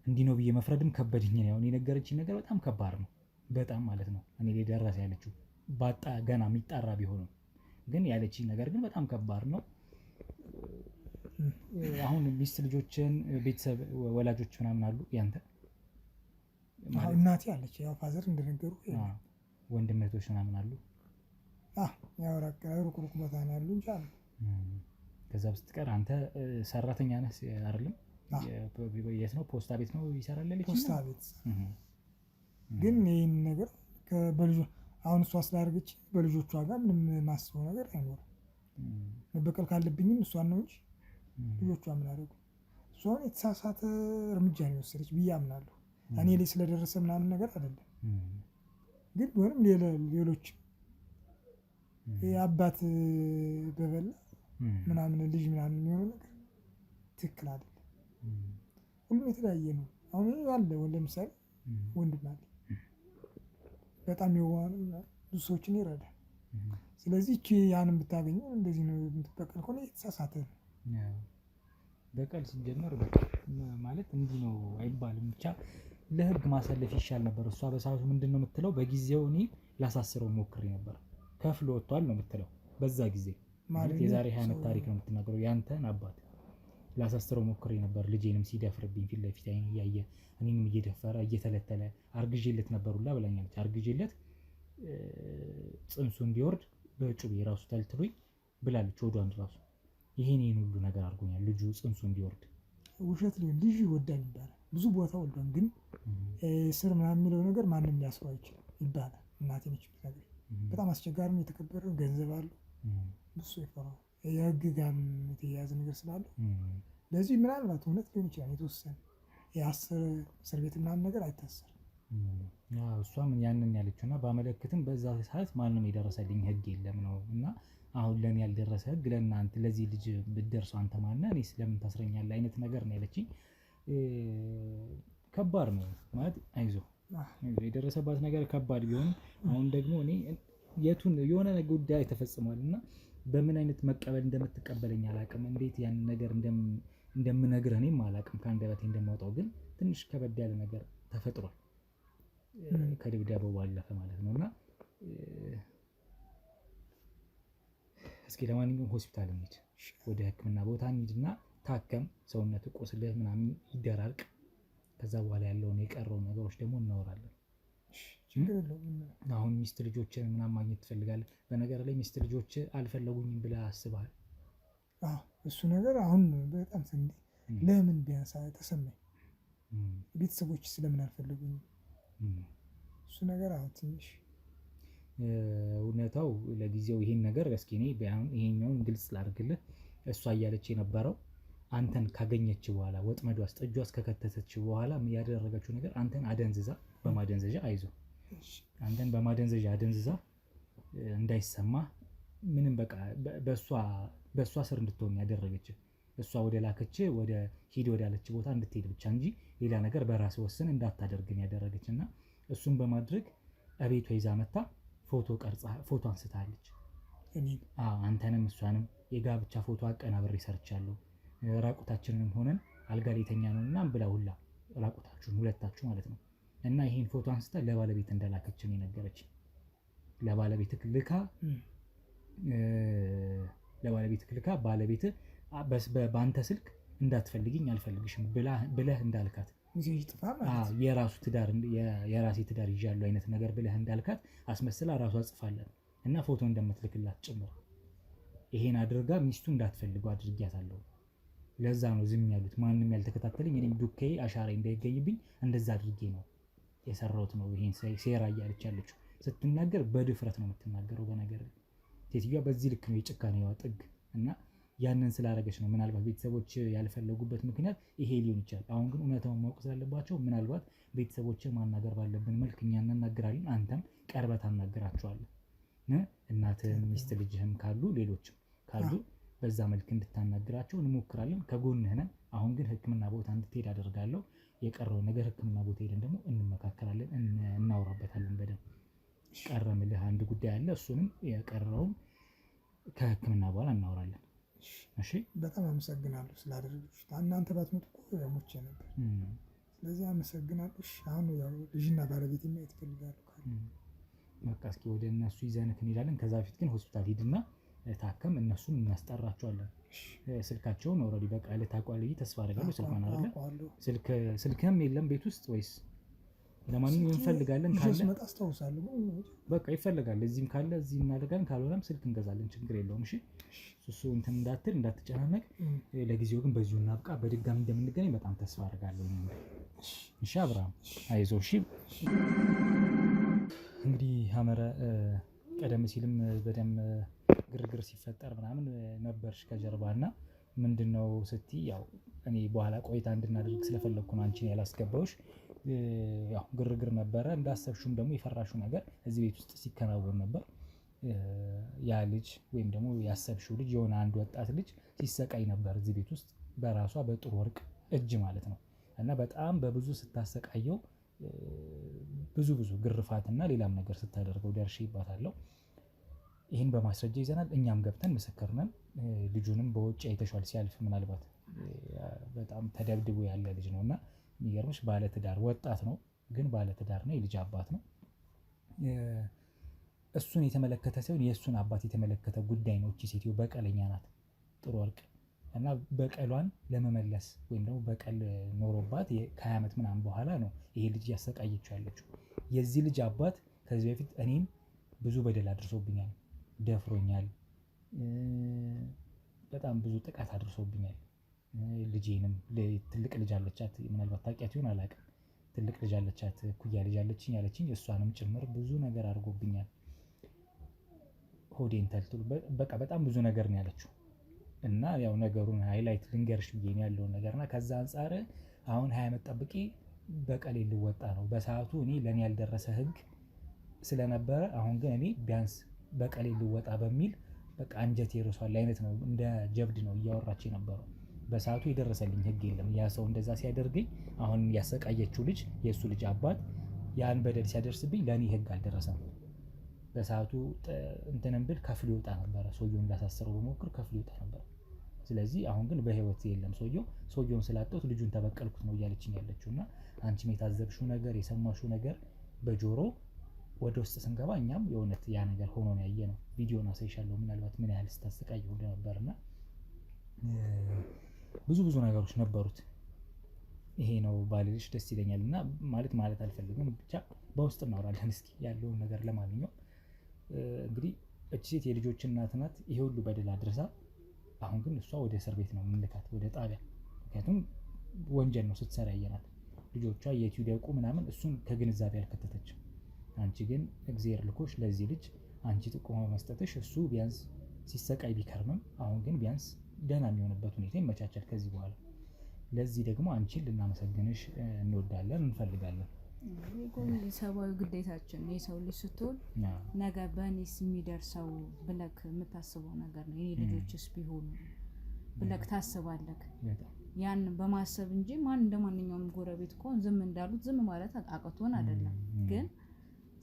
እንዲህ ነው ብዬ መፍረድም ከበድኝ ነው። አሁን የነገረችኝ ነገር በጣም ከባድ ነው፣ በጣም ማለት ነው። እኔ ላይ ደረሰ ያለችው ባጣ ገና የሚጣራ ቢሆንም ግን ያለችኝ ነገር ግን በጣም ከባድ ነው። አሁን ሚስት ልጆችን ቤተሰብ ወላጆች ምናምን አሉ ያንተ? እናቴ አለች፣ ያው ፋዘር እንደነገሩ ወንድም እህቶች ምናምን አሉ? ያው ሩቅ ቦታ ነው ያሉ እንጂ አሉ። ከዛ በስተቀር አንተ ሰራተኛ ነህ አይደለም? የት ነው? ፖስታ ቤት ነው ይሰራል ልጅ? ፖስታ ቤት። ግን ይህን ነገር በልጆ አሁን እሷ ስላደረገች በልጆቿ ጋር ምንም ማስበው ነገር አይኖርም። መበቀል ካለብኝም እሷን ነው እንጂ ልጆቿ ምን አደረጉ? እሷን የተሳሳተ እርምጃ ነው የወሰደች ብዬ አምናለሁ። እኔ ላይ ስለደረሰ ምናምን ነገር አይደለም። ግን ቢሆንም ሌሎች የአባት በበላ ምናምን ልጅ ምናምን የሚሆነው ነገር ትክክል አይደለም። ሁሉም የተለያየ ነው። አሁን አለ ለምሳሌ ወንድም አለ በጣም የዋህ ብዙ ሰዎችን ይረዳል። ስለዚህ እቺ ያንን ብታገኘው እንደዚህ ነው የምትበቀል ከሆነ የተሳሳተ ነው። በቀል ሲጀመር ማለት እንዲህ ነው አይባልም። ብቻ ለህግ ማሳለፍ ይሻል ነበር። እሷ በሰዓቱ ምንድን ነው የምትለው? በጊዜው እኔ ላሳስረው ሞክሬ ነበር፣ ከፍሎ ወጥቷል ነው የምትለው። በዛ ጊዜ ማለት የዛሬ 20 ዓመት ታሪክ ነው የምትናገረው። ያንተን አባት ላሳስረው ሞክሬ ነበር፣ ልጄንም ሲደፍርብኝ ፊት ለፊት አይን እያየ እኔንም እየደፈረ እየተለተለ አርግዤለት ነበሩላ ብላኛለች። አርግዤለት ጽንሱ እንዲወርድ በጩቤ ራሱ ተልትሎኝ ብላለች። ወዷን ራሱ ይሄን ሁሉ ነገር አድርጎኛል ልጁ ጽንሱ እንዲወርድ። ውሸት ሊሆን ልጅ ይወዳል ይባላል። ብዙ ቦታ ወልዷል፣ ግን ስር ምናምን የሚለው ነገር ማንም ሊያስረው አይችልም ይባላል። እናቴ ነች ነገር በጣም አስቸጋሪ ነው። የተከበረ ገንዘብ አለው ብዙ ይፈራል። የህግ ጋር የተያያዘ ነገር ስላለው ለዚህ ምናልባት እውነት ሊሆን ይችላል የተወሰነ እስር ቤት ምናምን ነገር አይታሰርም። እሷም ያንን ያለችው እና ባመለክትም በዛ ሰዓት ማንም የደረሰልኝ ህግ የለም ነው። እና አሁን ለኔ ያልደረሰ ህግ ለእናንተ ለዚህ ልጅ ብትደርሱ አንተ ማነህ እኔ ስለምን ታስረኛለህ አይነት ነገር ነው ያለችኝ። ከባድ ነው ማለት አይዞህ የደረሰባት ነገር ከባድ ቢሆንም አሁን ደግሞ እኔ የቱን የሆነ ጉዳይ ተፈጽሟል እና በምን አይነት መቀበል እንደምትቀበለኝ አላውቅም። እንዴት ያን ነገር እንደምነግርህ እኔም አላውቅም። ከአንደበቴ እንደማወጣው ግን ትንሽ ከበድ ያለ ነገር ተፈጥሯል ከድብደባው ባለፈ ማለት ነው። እና እስኪ ለማንኛውም ሆስፒታል እንሂድ፣ ወደ ህክምና ቦታ እንሂድና ታከም፣ ሰውነት ቁስልህ ምናምን ይደራርቅ። ከዛ በኋላ ያለውን የቀረውን ነገሮች ደግሞ እናወራለን። አሁን ሚስት ልጆችን ምናምን ማግኘት ትፈልጋለህ? በነገር ላይ ሚስት ልጆች አልፈለጉኝም ብለህ አስበሃል? እሱ ነገር አሁን በጣም ለምን ቢያንስ ተሰማኝ። ቤተሰቦች ስለምን አልፈለጉኝም? እሱ ነገር አሁን ትንሽ እውነታው ለጊዜው ይሄን ነገር እስኪ እኔ ይሄኛውን ግልጽ ላድርግልህ። እሷ እያለች የነበረው አንተን ካገኘች በኋላ ወጥመዷ ውስጥ እጇ ውስጥ ከከተተች በኋላ ያደረገችው ነገር አንተን አደንዝዛ በማደንዘዣ አይዞ አንተን በማደንዘዣ አደንዝዛ እንዳይሰማ ምንም በቃ በእሷ ስር እንድትሆን ያደረገች እሷ ወደ ላከች ወደ ሂድ ወዳለች ቦታ እንድትሄድ ብቻ እንጂ ሌላ ነገር በራስ ወስን እንዳታደርግን ያደረገች እና እሱን በማድረግ እቤቷ ይዛ መታ ፎቶ አንስታለች። አንተንም እሷንም የጋብቻ ፎቶ አቀናብሬ ሰርቻለሁ። ራቁታችንንም ሆነን አልጋ ላይ ተኛ ነው እና ብላ ሁላ ራቁታችሁን ሁለታችሁ ማለት ነው። እና ይሄን ፎቶ አንስታ ለባለቤት እንደላከችን የነገረች ለባለቤት ልካ ባለቤት በአንተ ስልክ እንዳትፈልግኝ አልፈልግሽም ብለህ እንዳልካት የራሴ ትዳር ይዣለሁ አይነት ነገር ብለህ እንዳልካት አስመስላ ራሷ ጽፋለን እና ፎቶ እንደምትልክላት ጭምር ይሄን አድርጋ ሚስቱ እንዳትፈልገው አድርጊያታለሁ። ለዛ ነው ዝም ያሉት። ማንም ያልተከታተለኝ እኔም ዱካዬ አሻራ እንዳይገኝብኝ እንደዛ አድርጌ ነው የሰራሁት ነው ይሄን ሴራ እያለች ያለችው። ስትናገር በድፍረት ነው የምትናገረው። በነገር ሴትዮዋ በዚህ ልክ ነው የጭካኔዋ ጥግ እና ያንን ስላደረገች ነው ምናልባት ቤተሰቦች ያልፈለጉበት ምክንያት ይሄ ሊሆን ይችላል። አሁን ግን እውነታውን ማወቅ ስላለባቸው ምናልባት ቤተሰቦችን ማናገር ባለብን መልክ እኛ እናናግራለን። አንተም ቀርበህ ታናግራቸዋለህ። እናትህም ሚስት ልጅህም ካሉ ሌሎችም ካሉ በዛ መልክ እንድታናግራቸው እንሞክራለን። ከጎንህ ነን። አሁን ግን ሕክምና ቦታ እንድትሄድ አደርጋለሁ። የቀረውን ነገር ሕክምና ቦታ ሄደን ደግሞ እንመካከራለን፣ እናወራበታለን በደንብ። ቀረምልህ አንድ ጉዳይ አለ። እሱንም የቀረውን ከሕክምና በኋላ እናወራለን። እሺ፣ በጣም አመሰግናለሁ ስላደረጋችሁት። እናንተ ባትመጡ እኮ ሞቼ ነበር። ስለዚህ አመሰግናለሁ። አሁን ያው ልጅና ባለቤት ማየት እፈልጋለሁ ካለ በቃ እስኪ ወደ እነሱ ይዘንክ እንሄዳለን። ከዛ በፊት ግን ሆስፒታል ሂድና ታከም። እነሱን እናስጠራቸዋለን። ስልካቸውን ኦልሬዲ በቃ ልታውቀዋለህ ብዬ ተስፋ አደርጋለሁ። ስልኳን አይደለ ስልክህም የለም ቤት ውስጥ ወይስ? ለማንኛውም እንፈልጋለን ካለ አስታውሳለሁ። በቃ ይፈልጋል። እዚህም ካለ እዚህ እናደርጋለን፣ ካልሆነም ስልክ እንገዛለን። ችግር የለውም። እሺ እሱ እንትን እንዳትጨናነቅ። ለጊዜው ግን በዚሁ እናብቃ። በድጋሚ እንደምንገናኝ በጣም ተስፋ አደርጋለሁ። እሺ አብርሃም አይዞህ። እሺ እንግዲህ ሐመረ ቀደም ሲልም በደንብ ግርግር ሲፈጠር ምናምን ነበርሽ ከጀርባ እና ምንድነው ስትይ ያው እኔ በኋላ ቆይታ እንድናደርግ ስለፈለግኩ ነው አንቺን ያላስገባሁሽ። ያው ግርግር ነበረ። እንዳሰብሽውም ደግሞ የፈራሽው ነገር እዚህ ቤት ውስጥ ሲከናወን ነበር። ያ ልጅ ወይም ደግሞ ያሰብሽው ልጅ የሆነ አንድ ወጣት ልጅ ሲሰቃይ ነበር እዚህ ቤት ውስጥ በራሷ በጥሩ ወርቅ እጅ ማለት ነው። እና በጣም በብዙ ስታሰቃየው ብዙ ግርፋትና ሌላም ነገር ስታደርገው ደርሼባታለሁ። ይህን በማስረጃ ይዘናል። እኛም ገብተን ምስክር ነን። ልጁንም በውጭ አይተሻል ሲያልፍ ምናልባት በጣም ተደብድቦ ያለ ልጅ ነው እና የሚገርምሽ ባለትዳር ወጣት ነው፣ ግን ባለትዳር ነው፣ የልጅ አባት ነው። እሱን የተመለከተ ሳይሆን የእሱን አባት የተመለከተ ጉዳይ ነው። እቺ ሴትዮ በቀለኛ ናት፣ ጥሩ ወርቅ እና በቀሏን ለመመለስ ወይም ደግሞ በቀል ኖሮባት ከ20 ዓመት ምናምን በኋላ ነው ይሄ ልጅ ያሰቃየችው ያለችው። የዚህ ልጅ አባት ከዚህ በፊት እኔም ብዙ በደል አድርሶብኛል፣ ደፍሮኛል፣ በጣም ብዙ ጥቃት አድርሶብኛል። ልጄንም ትልቅ ልጅ አለቻት፣ ምናልባት ታውቂያት ይሆን አላውቅም። ትልቅ ልጅ አለቻት፣ ኩያ ልጅ አለችኝ ያለችኝ እሷንም ጭምር ብዙ ነገር አድርጎብኛል። ሆዴን ተልትሎ በቃ በጣም ብዙ ነገር ነው ያለችው። እና ያው ነገሩን ሃይላይት ልንገርሽ ብዬ ነው ያለውን ነገርና ከዛ አንፃር አሁን 20 ዓመት ጠብቄ በቀሌ ልወጣ ነው። በሰዓቱ እኔ ለኔ ያልደረሰ ህግ ስለነበረ አሁን ግን እኔ ቢያንስ በቀሌ ልወጣ በሚል በቃ አንጀቴ ርሷል አይነት ነው። እንደ ጀብድ ነው እያወራች የነበረው። በሰዓቱ የደረሰልኝ ህግ የለም። ያ ሰው እንደዛ ሲያደርገኝ አሁን ያሰቃየችው ልጅ የእሱ ልጅ አባት ያን በደል ሲያደርስብኝ ለእኔ ህግ አልደረሰም። በሰዓቱ እንትንም ብል ከፍሎ ይወጣ ነበረ። ሰውየውን ላሳስረው በሞክር ከፍሎ ይወጣ ነበር። ስለዚህ አሁን ግን በህይወት የለም ሰውየውን ስላጣሁት ልጁን ተበቀልኩት ነው እያለችኝ ያለችው። እና አንቺም የታዘብሽው ነገር የሰማሽው ነገር በጆሮ ወደ ውስጥ ስንገባ እኛም የእውነት ያ ነገር ሆኖ ነው ያየነው። ቪዲዮን አሳይሻለሁ ምናልባት ምን ያህል ስታሰቃየው እንደነበርና ብዙ ነገሮች ነበሩት። ይሄ ነው ባልልሽ ደስ ይለኛል እና ማለት አልፈልግም። ብቻ በውስጥ እናወራለን እስኪ ያለውን ነገር። ለማንኛውም እንግዲህ እቺ ሴት የልጆች እናት ናት። ይሄ ሁሉ በደል አድርሳ አሁን ግን እሷ ወደ እስር ቤት ነው የምንልካት፣ ወደ ጣቢያ። ምክንያቱም ወንጀል ነው ስትሰራ ያየናት። ልጆቿ የት ይደቁ ምናምን እሱን ከግንዛቤ አልከተተችም። አንቺ ግን እግዚአብሔር ልኮሽ ለዚህ ልጅ አንቺ ጥቆማ መስጠትሽ እሱ ቢያንስ ሲሰቃይ ቢከርምም አሁን ግን ቢያንስ ደህና የሚሆንበት ሁኔታ ይመቻቻል ከዚህ በኋላ። ለዚህ ደግሞ አንቺን ልናመሰግንሽ እንወዳለን እንፈልጋለን። ሰብአዊ ግዴታችን የሰው ልጅ ስትሆን ነገ በእኔስ የሚደርሰው ብለክ የምታስበው ነገር ነው። የኔ ልጆችስ ቢሆኑ ብለክ ታስባለክ። ያን በማሰብ እንጂ ማን እንደማንኛውም ጎረቤት እኮ ዝም እንዳሉት ዝም ማለት አቃቶን አይደለም። ግን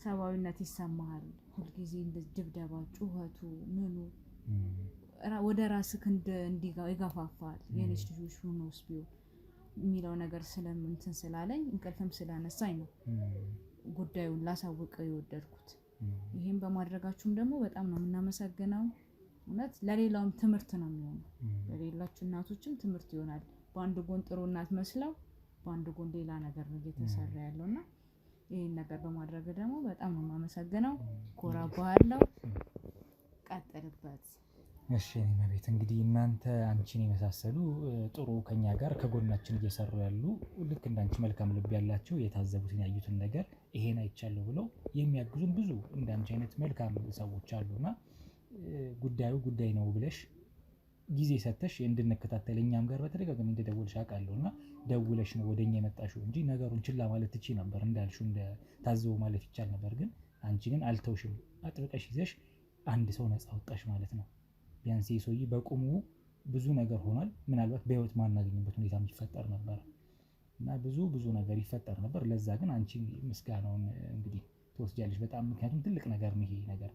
ሰብአዊነት ይሰማሃል ሁልጊዜ። እንደዚህ ድብደባ፣ ጩኸቱ፣ ምኑ ወደ ራስህ ይገፋፋል። የኔስ ልጆች ሆኖስ ቢሆን የሚለው ነገር ስለምንትን ስላለኝ እንቅልፍም ስላነሳኝ ነው ጉዳዩን ላሳውቅ የወደድኩት። ይሄን በማድረጋችሁም ደግሞ በጣም ነው የምናመሰግነው። እውነት ለሌላውም ትምህርት ነው የሚሆነው። ለሌላችሁ እናቶችም ትምህርት ይሆናል። በአንድ ጎን ጥሩ እናት መስለው በአንድ ጎን ሌላ ነገር ነው እየተሰራ ያለውና ይሄን ነገር በማድረግ ደግሞ በጣም ነው የማመሰግነው። ኮራባለሁ። ቀጥልበት። እሺ መቤት እንግዲህ እናንተ አንቺን የመሳሰሉ ጥሩ ከኛ ጋር ከጎናችን እየሰሩ ያሉ ልክ እንዳንቺ መልካም ልብ ያላቸው የታዘቡትን ያዩትን ነገር ይሄን አይቻለሁ ብለው የሚያግዙን ብዙ እንዳንቺ አይነት መልካም ሰዎች አሉና ጉዳዩ ጉዳይ ነው ብለሽ ጊዜ ሰተሽ እንድንከታተል እኛም ጋር በተደጋጋሚ እንደደወልሽ አውቃለሁና ደውለሽ ነው ወደኛ የመጣሽው እንጂ ነገሩን ችላ ማለት ትቺ ነበር። እንዳልሽው እንደታዘቡ ማለት ይቻል ነበር። ግን አንቺ ግን አልተውሽም። አጥብቀሽ ይዘሽ አንድ ሰው ነፃ ወጣሽ ማለት ነው። ቢያንስ የሰውዬ በቁሙ ብዙ ነገር ሆኗል። ምናልባት በህይወት ማናገኝበት ሁኔታ ይፈጠር ነበር እና ብዙ ነገር ይፈጠር ነበር። ለዛ ግን አንቺ ምስጋናውን እንግዲህ ትወስጃለሽ በጣም። ምክንያቱም ትልቅ ነገር ነው ይሄ ነገር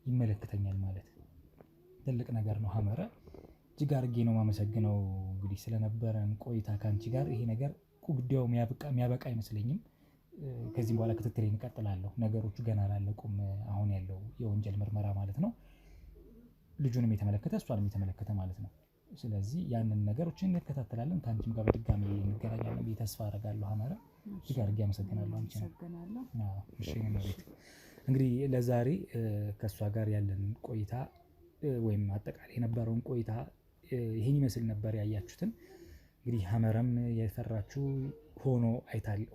ይመለከተኛል ማለት ትልቅ ነገር ነው። ሐመረ እጅግ አድርጌ ነው የማመሰግነው እንግዲህ ስለነበረን ቆይታ ከአንቺ ጋር። ይሄ ነገር ጉዳዩ የሚያበቃ አይመስለኝም። ከዚህም በኋላ ክትትሌን እንቀጥላለሁ። ነገሮቹ ገና አላለቁም። አሁን ያለው የወንጀል ምርመራ ማለት ነው ልጁንም የተመለከተ እሷንም የተመለከተ ማለት ነው። ስለዚህ ያንን ነገሮችን እንከታተላለን። ከአንቺም ጋር በድጋሚ እንገናኛለን ብዬ ተስፋ አደርጋለሁ። ሐመረ እጅግ አድርጌ አመሰግናለሁ። አንቺ ነው እሺ መቤት እንግዲህ ለዛሬ ከእሷ ጋር ያለን ቆይታ ወይም አጠቃላይ የነበረውን ቆይታ ይሄን ይመስል ነበር ያያችሁትን። እንግዲህ ሐመረም የፈራችሁ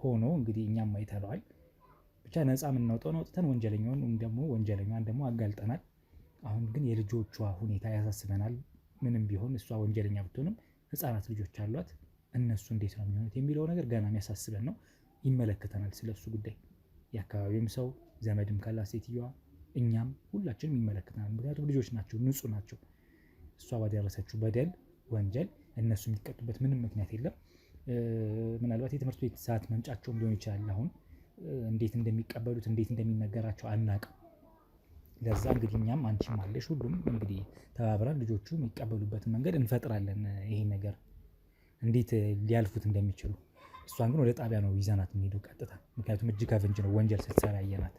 ሆኖ እንግዲህ እኛም አይተነዋል። ብቻ ነፃ የምናወጣውን አውጥተን ወንጀለኛዋን ደግሞ አጋልጠናል። አሁን ግን የልጆቿ ሁኔታ ያሳስበናል። ምንም ቢሆን እሷ ወንጀለኛ ብትሆንም ህፃናት ልጆች አሏት። እነሱ እንዴት ነው የሚሆኑት የሚለው ነገር ገና የሚያሳስበን ነው። ይመለከተናል ስለሱ ጉዳይ። የአካባቢውም ሰው ዘመድም ካላት ሴትዮዋ እኛም ሁላችንም ይመለከተናል። ምክንያቱም ልጆች ናቸው፣ ንጹህ ናቸው። እሷ ባደረሰችው በደል ወንጀል እነሱ የሚቀጡበት ምንም ምክንያት የለም። ምናልባት የትምህርት ቤት ሰዓት መምጫቸውም ሊሆን ይችላል። አሁን እንዴት እንደሚቀበሉት እንዴት እንደሚነገራቸው አናውቅም። ለዛ እንግዲህ እኛም አንቺም አለሽ ሁሉም እንግዲህ ተባብረን ልጆቹ የሚቀበሉበትን መንገድ እንፈጥራለን። ይሄ ነገር እንዴት ሊያልፉት እንደሚችሉ። እሷን ግን ወደ ጣቢያ ነው ይዘናት የምንሄደው ቀጥታ። ምክንያቱም እጅ ከፍንጅ ነው ወንጀል ስትሰራ ያየናት።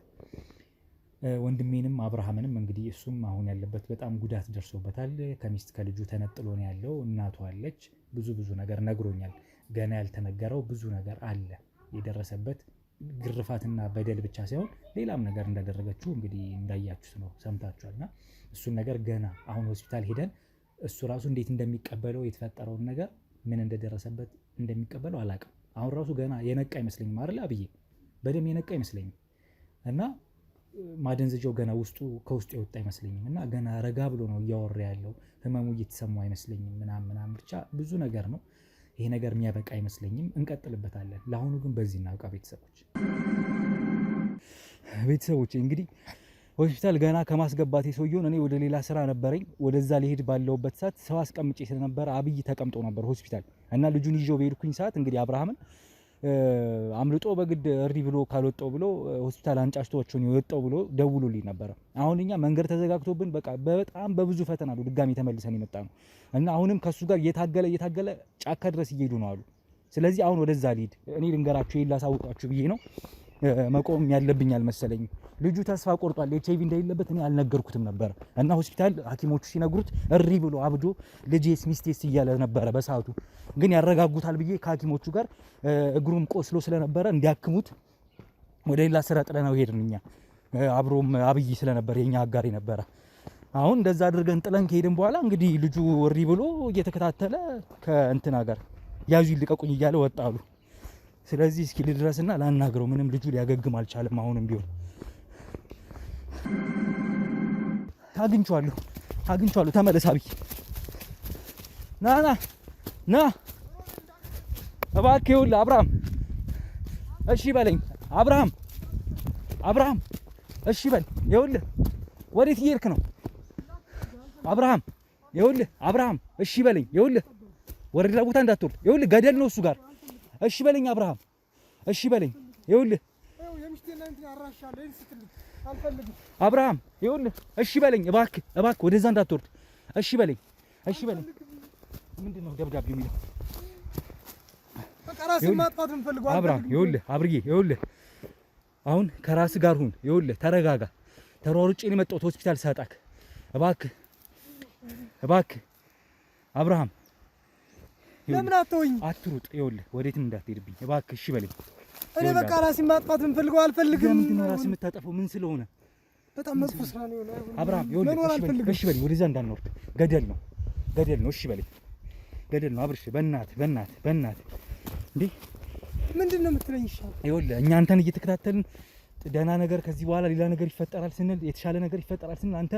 ወንድሜንም አብርሃምንም እንግዲህ እሱም አሁን ያለበት በጣም ጉዳት ደርሶበታል። ከሚስት ከልጁ ተነጥሎ ነው ያለው። እናቱ አለች። ብዙ ነገር ነግሮኛል። ገና ያልተነገረው ብዙ ነገር አለ የደረሰበት ግርፋትና በደል ብቻ ሳይሆን ሌላም ነገር እንዳደረገችው እንግዲህ እንዳያችሁት ነው ሰምታችኋልና እሱን ነገር ገና አሁን ሆስፒታል ሄደን እሱ ራሱ እንዴት እንደሚቀበለው የተፈጠረውን ነገር ምን እንደደረሰበት እንደሚቀበለው አላውቅም። አሁን ራሱ ገና የነቃ አይመስለኝም አይደል አብዬ? በደም የነቃ አይመስለኝም እና ማደንዘጃው ገና ከውስጡ የወጣ አይመስለኝም እና ገና ረጋ ብሎ ነው እያወራ ያለው። ህመሙ እየተሰማው አይመስለኝም ምናምን ብቻ ብዙ ነገር ነው። ይሄ ነገር የሚያበቃ አይመስለኝም። እንቀጥልበታለን። ለአሁኑ ግን በዚህ እናውቃ። ቤተሰቦች እንግዲህ ሆስፒታል ገና ከማስገባቴ ሰውየውን እኔ ወደ ሌላ ስራ ነበረኝ። ወደዛ ሊሄድ ባለውበት ሰዓት ሰው አስቀምጬ ስለነበረ አብይ ተቀምጦ ነበር ሆስፒታል እና ልጁን ይዤው በሄድኩኝ ሰዓት እንግዲህ አብርሃምን አምልጦ በግድ እሪ ብሎ ካልወጣው ብሎ ሆስፒታል አንጫጭቶዎቹን ይወጣው ብሎ ደውሎልኝ ነበር። አሁን እኛ መንገድ ተዘጋግቶብን በቃ በጣም በብዙ ፈተና ነው ድጋሚ ተመልሰን የመጣ ነው እና አሁንም ከሱ ጋር እየታገለ ጫካ ድረስ እየሄዱ ነው አሉ። ስለዚህ አሁን ወደዛ ልሂድ እኔ ልንገራችሁ ይላሳውቃችሁ ብዬ ነው። መቆም ያለብኝ አልመሰለኝም። ልጁ ተስፋ ቆርጧል። ኤችአይቪ እንደሌለበት እኔ አልነገርኩትም ነበር እና ሆስፒታል ሐኪሞቹ ሲነግሩት እሪ ብሎ አብዶ ልጄስ ሚስቴስ እያለ ነበረ በሰዓቱ። ግን ያረጋጉታል ብዬ ከሐኪሞቹ ጋር እግሩም ቆስሎ ስለነበረ እንዲያክሙት ወደ ሌላ ስራ ጥለነው ሄድን። እኛ አብሮም አብይ ስለነበር የኛ አጋሪ ነበረ። አሁን እንደዛ አድርገን ጥለን ከሄድን በኋላ እንግዲህ ልጁ እሪ ብሎ እየተከታተለ ከእንትና ጋር ያዙ ይልቀቁኝ እያለ ወጣሉ። ስለዚህ እስኪ ልድረስና ላናግረው። ምንም ልጁ ሊያገግም አልቻለም። አሁንም ቢሆን አግኝቼዋለሁ። ተመለስ አብይ፣ ና እባክህ። ይኸውልህ አብርሃም፣ እሺ በለኝ አብርሃም፣ እሺ በል። ይኸውልህ ወዴት እየሄድክ ነው አብርሃም? ይኸውልህ አብርሃም፣ እሺ በለኝ። ይኸውልህ ወደ ሌላ ቦታ እንዳትወርድ። ይኸውልህ ገደል ነው እሱ ጋር። እሺ በለኝ አብርሃም፣ እሺ በለኝ። ይኸውልህ አብርሃም፣ ይኸውልህ እሺ በለኝ እባክህ፣ ወደዛ እንዳትወርድ። እሺ በለኝ። ምንድን ነው ደብዳቤው የሚለው? አብርሃም ይኸውልህ፣ አብርዬ ይኸውልህ፣ አሁን ከራስ ጋር ሁን። ይኸውልህ ተረጋጋ። ተሯሩጬ ነው የመጣሁት ሆስፒታል ሳጣክ። እባክህ አብርሃም፣ ለምን አትወኝ? አትሩጥ። ይኸውልህ ወዴትም እንዳትሄድብኝ እባክህ። እሺ በለኝ። እኔ በቃ ራሴን ማጥፋት እንፈልገው አልፈልግም። ለምንድን ነው ራስህ የምታጠፋው? ምን ስለሆነ? በጣም መጥፎ ስራ ነው የሆነ። አብርሃም ይኸውልህ፣ እሺ በለኝ። ወደዛ እንዳንወርድ፣ ገደል ነው። እሺ በለኝ። ገደል ነው አብርሽ። በእናትህ እንዴ ምንድን ነው የምትለኝ? ይሻል ይኸውልህ እኛ አንተን እየተከታተልን ደህና ነገር ከዚህ በኋላ ሌላ ነገር ይፈጠራል ስንል፣ የተሻለ ነገር ይፈጠራል ስንል አንተ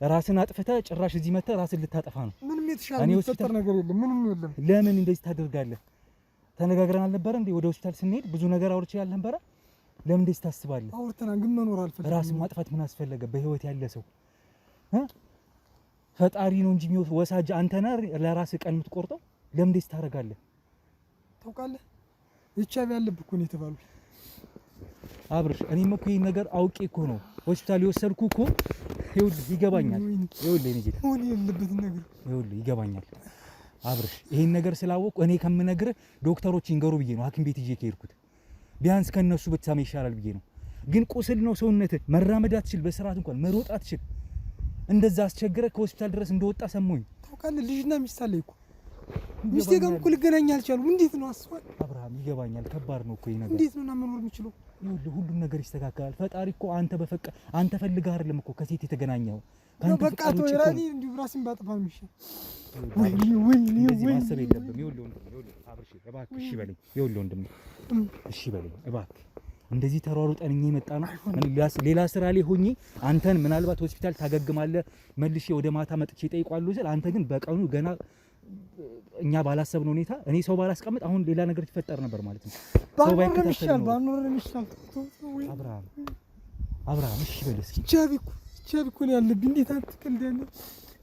ራስን አጥፍተህ ጭራሽ እዚህ መጥተህ ራስን ልታጠፋ ነው። ምንም የተሻለ የሚፈጠር ነገር የለም። ምንም የለም። ለምን እንደዚህ ታደርጋለህ? ተነጋግረን አልነበረ እንዴ? ወደ ሆስፒታል ስንሄድ ብዙ ነገር አውርቼ ያልነበረ? ለምን እንደዚህ ታስባለህ? አውርተናል፣ ግን መኖር አልፈልግም። ራስን ማጥፋት ምን አስፈለገ? በህይወት ያለ ሰው ፈጣሪ ነው እንጂ ወሳጅ አንተ ነህ ለራስህ ቀን የምትቆርጠው። ለምን እንደዚህ ታደርጋለህ? ታውቃለህ ኤችአይቪ ያለብህ እኮ ነው የተባሉት። አብርሽ እኔም እኮ ይሄን ነገር አውቄ እኮ ነው ሆስፒታል የወሰድኩ እኮ። ይኸውልህ ይገባኛል። ይኸውልህ እኔ ጌታ ሆነ ያለበትን ነገር ይኸውልህ ይገባኛል አብርሽ። ይሄን ነገር ስላወቅኩ እኔ ከምነግርህ ዶክተሮች ይንገሩ ብዬ ነው ሐኪም ቤት ይዤ ከሄድኩት። ቢያንስ ከነሱ ብትሰማ ይሻላል ብዬ ነው። ግን ቁስል ነው ሰውነትህ። መራመድ አትችል፣ በስርዓት እንኳን መሮጥ አትችል። እንደዛ አስቸግረህ ከሆስፒታል ድረስ እንደወጣ ሰሞኝ። ታውቃለህ ልጅና ሚስት አለኝ እኮ። ሚስቴ ጋር እኮ ልገናኝ አልቻሉም። እንዴት ነው አስቧል? አብርሃም ይገባኛል። ከባድ ነው እኮ ይሄ ነገር። እንዴት ነው እና መኖር የምችለው? ይኸውልህ ሁሉም ነገር ይስተካከላል። ፈጣሪ እኮ አንተ ፈልገህ አይደለም እኮ ከሴት የተገናኘው። በቃ ተው ይራኒ እንዲሁ ራስን ባጠፋ ነው የሚሻል። ወይ ማሰብ የለብም። ይኸውልህ አብርሽ እባክህ እሺ በለኝ። ይኸውልህ ወንድም እሺ በለኝ እባክህ። እንደዚህ ተሯሩጠን እኛ የመጣ ነው ሌላ ስራ ላይ ሆኜ አንተን ምናልባት ሆስፒታል ታገግማለህ መልሼ ወደ ማታ መጥቼ እጠይቋለሁ ስል አንተ ግን በቀኑ ገና እኛ ባላሰብነው ሁኔታ እኔ ሰው ባላስቀምጥ አሁን ሌላ ነገር ይፈጠር ነበር ማለት ነው። ሰው ባይከታተል ነው። አብርሃም እሺ በል እስኪ። ቻቢ እኮ ነው ያለብኝ። እንዴት አትቀልደኝ?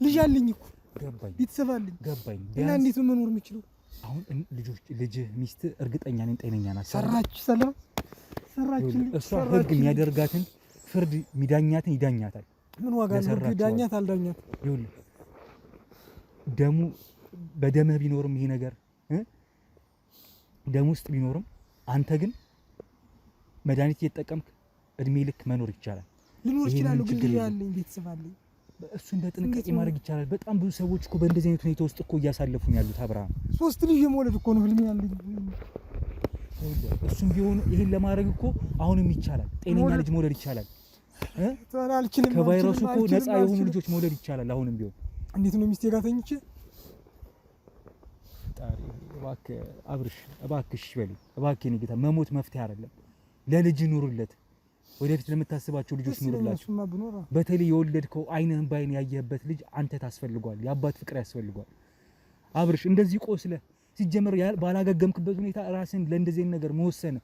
ልጅ አለኝ እኮ ገባኝ። ቤተሰብ አለኝ ገባኝ። እና እንዴት ነው መኖር የምችለው? አሁን ልጅ ሚስት እርግጠኛ ነኝ ጤነኛ ናት። ሰራች ሰላም ሰራችልኝ። እሷ ህግ የሚያደርጋትን ፍርድ ሚዳኛትን ይዳኛታል። ምን ዋጋ ነው ዳኛት አልዳኛት? ይኸውልህ ደሙ በደምህ ቢኖርም ይሄ ነገር ደም ውስጥ ቢኖርም አንተ ግን መድኃኒት እየተጠቀምክ እድሜ ልክ መኖር ይቻላል። ልኖር ይችላል። ግን ልጅ አለኝ ቤተሰብ አለኝ። እሱን በጥንቃቄ ማድረግ ይቻላል። በጣም ብዙ ሰዎች እኮ በእንደዚህ አይነት ሁኔታ ውስጥ እኮ እያሳለፉ ነው ያሉት። አብርሃም 3 ልጅ የመውለድ እኮ ነው ህልሜ ያለኝ። እሱም ቢሆን ይሄን ለማድረግ እኮ አሁንም ይቻላል። ጤነኛ ልጅ መውለድ ይቻላል። ከቫይረሱ እኮ ነፃ የሆኑ ልጆች መውለድ ይቻላል። አሁንም ቢሆን እንዴት ነው ሚስቴ ጋር ተኝቼ እባክህ አብርሽ እባክህ እሺ በለኝ እባክህ። እኔ ጌታ መሞት መፍትሄ አይደለም። ለልጅ ኑርለት፣ ወደፊት ለምታስባቸው ልጆች ኑርላቸው። በተለይ የወለድከው አይንህን ባይን ያየህበት ልጅ አንተ ታስፈልጓል። የአባት ፍቅር ያስፈልጓል። አብርሽ እንደዚህ ቆስለህ ሲጀመር ባላገገምክበት ሁኔታ ራስን ለእንደዚህ ነገር መወሰን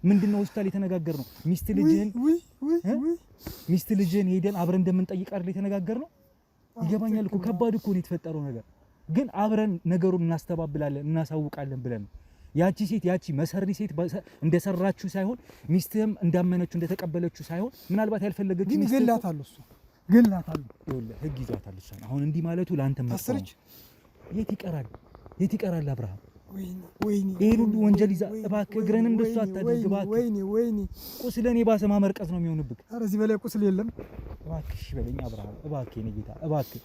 ምንድነው? ሆስፒታል የተነጋገርነው ሚስት ልጅህን ሄደን አብረን እንደምንጠይቅ አይደል የተነጋገርነው? ይገባኛል እኮ ከባድ እኮ ነው የተፈጠረው ነገር፣ ግን አብረን ነገሩን እናስተባብላለን እናሳውቃለን ብለን ነው። ያቺ ሴት ያቺ መሰሪ ሴት እንደሰራችሁ ሳይሆን ሚስትህም እንዳመነችው እንደተቀበለችው ሳይሆን ምናልባት ያልፈለገችው ሚስት ገላታለሁ እሱ ገላታለሁ። ይኸውልህ ህግ ይዟታል እሷን። አሁን እንዲህ ማለቱ ለአንተ ታሰረች። የት ይቀራል አብርሃም? ወይኔ ይሄን ሁሉ ወንጀል ይዛ እባክህ እግረንም እንደሱ አታድርግ እባክህ። ወይኔ ቁስለኔ ባሰ ማመርቀዝ ነው የሚሆንብህ። ኧረ እዚህ በላይ ቁስል የለም። እባክህ እሺ በለኝ አብርሃም እባክህ። የእኔ ጌታ እባክህ።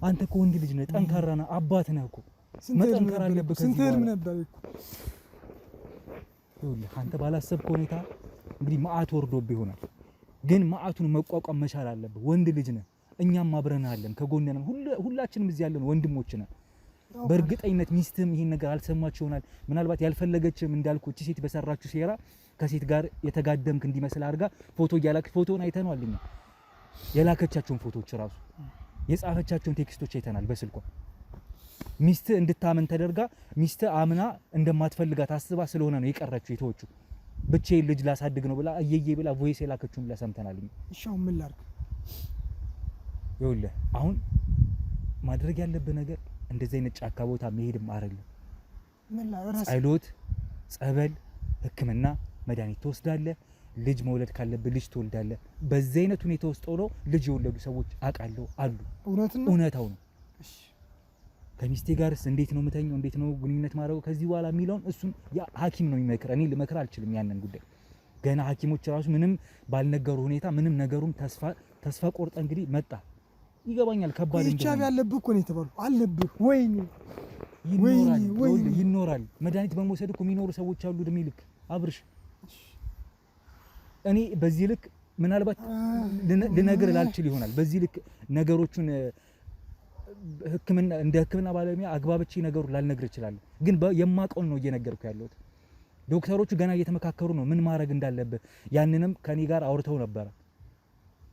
አንተ እኮ ወንድ ልጅ ነህ፣ ጠንካራ ነህ፣ አባት ነህ እኮ መጠንከር አለብህ። ስንት ህልም ነበር እኮ። ይኸውልህ አንተ ባላሰብከው ሁኔታ እንግዲህ መዓት ወርዶብህ ይሆናል፣ ግን መዓቱን መቋቋም መቻል አለብህ። ወንድ ልጅ ነህ፣ እኛም አብረን አለን፣ ከጎንህ ነን። ሁላችንም እዚህ ያለን ወንድሞች ነን። በእርግጠኝነት ሚስትም ይሄን ነገር አልሰማችሁ ይሆናል። ምናልባት ያልፈለገችም እንዳልኩ እቺ ሴት በሰራችሁ ሴራ ከሴት ጋር የተጋደምክ እንዲመስል አድርጋ ፎቶ እያላክ ፎቶውን አይተናል። እኛ የላከቻቸውን ፎቶዎች ራሱ የጻፈቻቸውን ቴክስቶች አይተናል በስልኳ። ሚስት እንድታመን ተደርጋ ሚስት አምና እንደማትፈልጋት አስባ ስለሆነ ነው የቀረችው የተወቹ። ብቻዬን ልጅ ላሳድግ ነው ብላ እየዬ ብላ ቮይስ የላከችውን ብላ ሰምተናል። እሺ አሁን ምን ላድርግ? ይኸውልህ አሁን ማድረግ ያለብህ ነገር እንደዚህ አይነት ጫካ ቦታ መሄድም አይደለም። ምን ላድርግ? ጸሎት፣ ጸበል፣ ሕክምና፣ መድኃኒት ትወስዳለህ። ልጅ መውለድ ካለብህ ልጅ ትወልዳለህ። በዚህ አይነት ሁኔታ ውስጥ ሆኖ ልጅ የወለዱ ሰዎች አውቃለሁ አሉ። እውነታው ነው። እሺ ከሚስቴ ጋርስ እንዴት ነው የምተኛው? እንዴት ነው ግንኙነት ማድረገው ከዚህ በኋላ የሚለውን እሱን ያ ሐኪም ነው የሚመክር። እኔ ልመክር አልችልም ያንን ጉዳይ። ገና ሐኪሞች ራሱ ምንም ባልነገሩ ሁኔታ ምንም ነገሩን ተስፋ ቆርጠ እንግዲህ መጣ። ይገባኛል ከባድ እንደሆነ። ይቻብ ያለብህ እኮ ነው የተባለው አለብህ። ወይኔ ይኖራል። መድኃኒት በመውሰድ እኮ የሚኖሩ ሰዎች አሉ እድሜ ልክ። አብርሽ እኔ በዚህ ልክ ምናልባት ልነግር ላልችል ይሆናል። በዚህ ልክ ነገሮቹን ሕክምና እንደ ሕክምና ባለሙያ አግባብቼ ነገሩ ላልነግር እችላለሁ። ግን የማውቀውን ነው እየነገርኩ ያለሁት። ዶክተሮቹ ገና እየተመካከሩ ነው ምን ማድረግ እንዳለበት። ያንንም ከኔ ጋር አውርተው ነበረ።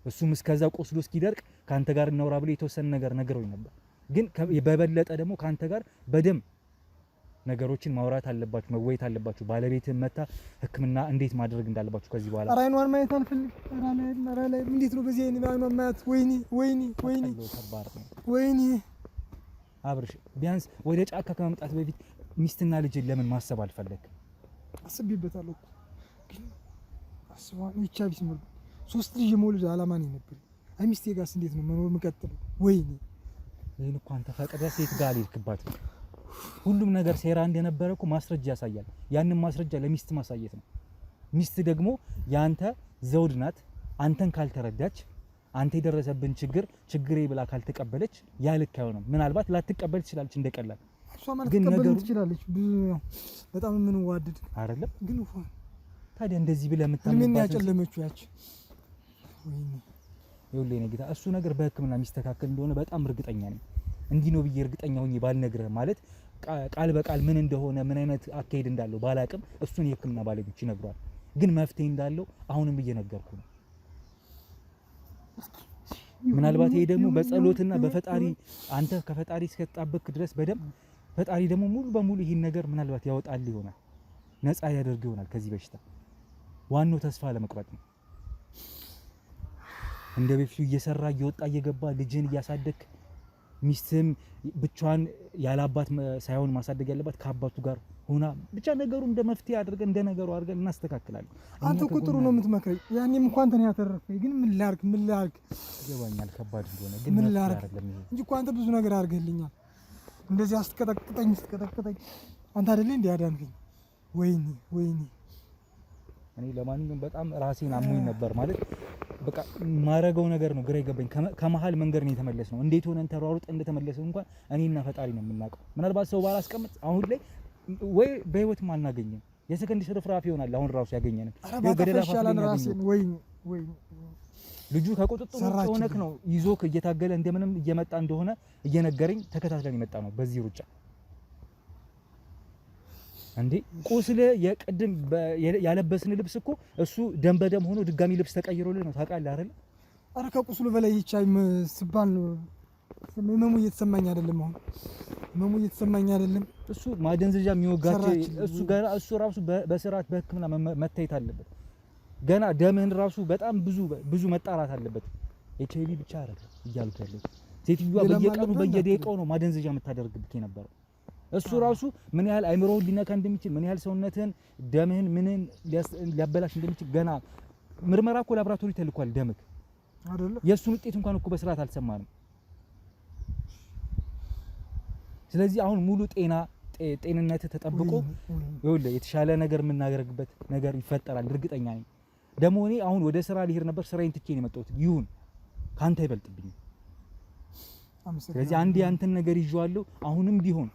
እሱም እስከዛ ቆስሎ እስኪደርቅ ካንተ ጋር እናውራ ብሎ የተወሰነ ነገር ነግረውኝ ነበር። ግን በበለጠ ደግሞ ካንተ ጋር በደም ነገሮችን ማውራት አለባችሁ፣ መወያየት አለባችሁ። ባለቤትህን መታ ሕክምና እንዴት ማድረግ እንዳለባችሁ ከዚህ በኋላ አይኗን ማየት አልፈልግም። ኧረ ላይ እንዴት ነው በዚህ አይኗን ማየት? ወይኔ ወይኔ አብርሽ ቢያንስ ወደ ጫካ ከመምጣት በፊት ሚስትና ልጅን ለምን ማሰብ አልፈለግም? አስቤበታለሁ ግን አስባለሁ ብቻ ቢስምር 3 ልጅ የመውለድ አላማ ነው ነበር። ሚስቴ ጋርስ እንዴት ነው መኖር የምቀጥለው? ወይኔ ይሄን እኮ አንተ ፈቅደህ ሴት ጋር አልሄድክባት። ሁሉም ነገር ሴራ እንደነበረ እኮ ማስረጃ ያሳያል። ያንን ማስረጃ ለሚስት ማሳየት ነው። ሚስት ደግሞ ያንተ ዘውድ ናት። አንተን ካልተረዳች አንተ የደረሰብን ችግሬ ብላ ካልተቀበለች ያ ልክ አይሆንም። ምናልባት ላትቀበል ትችላለች እንደቀላል እሷ ማለት ተቀበል ትችላለች። በጣም ምን ዋደድ አይደለም ግን ታዲያ እንደዚህ ብለህ ምን ያጨለመችው ያች ወይኔ ይኸውልህ ጌታ እሱ ነገር በሕክምና የሚስተካከል እንደሆነ በጣም እርግጠኛ ነኝ። እንዲህ ነው ብዬ እርግጠኛ ሆኜ ባልነግርህ ማለት ቃል በቃል ምን እንደሆነ ምን አይነት አካሄድ እንዳለው ባላቅም እሱን የሕክምና ባለሙያዎች ይነግሯል። ግን መፍትሄ እንዳለው አሁንም እየነገርኩ ነው። ምናልባት ይሄ ደግሞ በጸሎትና በፈጣሪ አንተ ከፈጣሪ እስከተጣበቅ ድረስ በደም ፈጣሪ ደግሞ ሙሉ በሙሉ ይሄን ነገር ምናልባት ያወጣል ይሆናል፣ ነፃ ያደርግ ይሆናል ከዚህ በሽታ። ዋናው ተስፋ ለመቁረጥ ነው። እንደ በፊቱ እየሰራ እየወጣ እየገባ ልጅን እያሳደግ ሚስትም ብቻዋን ያላባት ሳይሆን ማሳደግ ያለባት ከአባቱ ጋር ሆና ብቻ ነገሩ እንደ መፍትሄ አድርገን እንደ ነገሩ አድርገን እናስተካክላለን። አንተ እኮ ጥሩ ነው የምትመክረኝ። ያኔም እንኳን አንተ ነው ያተረፈኝ። ግን ምን ላድርግ ይገባኛል ከባድ እንደሆነ ግን ምን ላድርግ እንጂ እኮ አንተ ብዙ ነገር አድርገልኛል። እንደዚህ አስተቀጠቅጠኝ አንተ አይደለ እንዴ ያዳንከኝ? ወይኔ እኔ ለማንኛውም በጣም ራሴን አሞኝ ነበር ማለት በቃ ማረገው ነገር ነው ግራ ይገባኝ። ከመሀል መንገድ ነው የተመለስ ነው። እንዴት ሆነን ተሯሩጥ እንደተመለሰው እንኳን እኔና ፈጣሪ ነው የምናውቀው። ምናልባት ሰው ባላስቀምጥ አሁን ላይ ወይ በህይወትም አናገኘም። የሰከንድ ሽርፍራፊ ይሆናል አሁን ራሱ ያገኘን ገደላ ፋሲል ወይ ልጁ ከቁጥጥር ውጭ ሆነክ ነው ይዞክ እየታገለ እንደምንም እየመጣ እንደሆነ እየነገረኝ ተከታትለን የመጣ ነው በዚህ ሩጫ እንዴ ቁስል የቅድም ያለበስን ልብስ እኮ እሱ ደም በደም ሆኖ ድጋሚ ልብስ ተቀይሮልህ ነው ታውቃለህ አይደል? አረ ከቁስሉ በላይ ይቻይ ስባል ነው ህመሙ እየተሰማኝ አይደለም። አሁን ህመሙ እየተሰማኝ አይደለም። እሱ ማደንዘዣ የሚወጋቸው እሱ ራሱ በስርዓት በሕክምና መታየት አለበት። ገና ደምህን ራሱ በጣም ብዙ መጣራት አለበት። ኤችአይቪ ብቻ አይደለም እያልኩ ያለው ሴትዮዋ በየቀኑ በየደቂቃው ነው ማደንዘዣ የምታደርግብህ የነበረው። እሱ ራሱ ምን ያህል አይምሮውን ሊነካ እንደሚችል ምን ያህል ሰውነትህን ደምህን ምንን ሊያበላሽ እንደሚችል ገና ምርመራ እኮ ላብራቶሪ ተልኳል። ደምክ አይደለ የእሱን ውጤት እንኳን እኮ በስርዓት አልሰማንም። ስለዚህ አሁን ሙሉ ጤንነት ተጠብቆ ይኸውልህ የተሻለ ነገር የምናደርግበት ነገር ይፈጠራል እርግጠኛ ነኝ። ደግሞ እኔ አሁን ወደ ስራ ልሄድ ነበር፣ ስራዬን ትቼ ነው የመጣሁት። ይሁን ካንተ አይበልጥብኝም። ስለዚህ አንዴ አንተን ነገር ይዤዋለሁ። አሁንም ቢሆን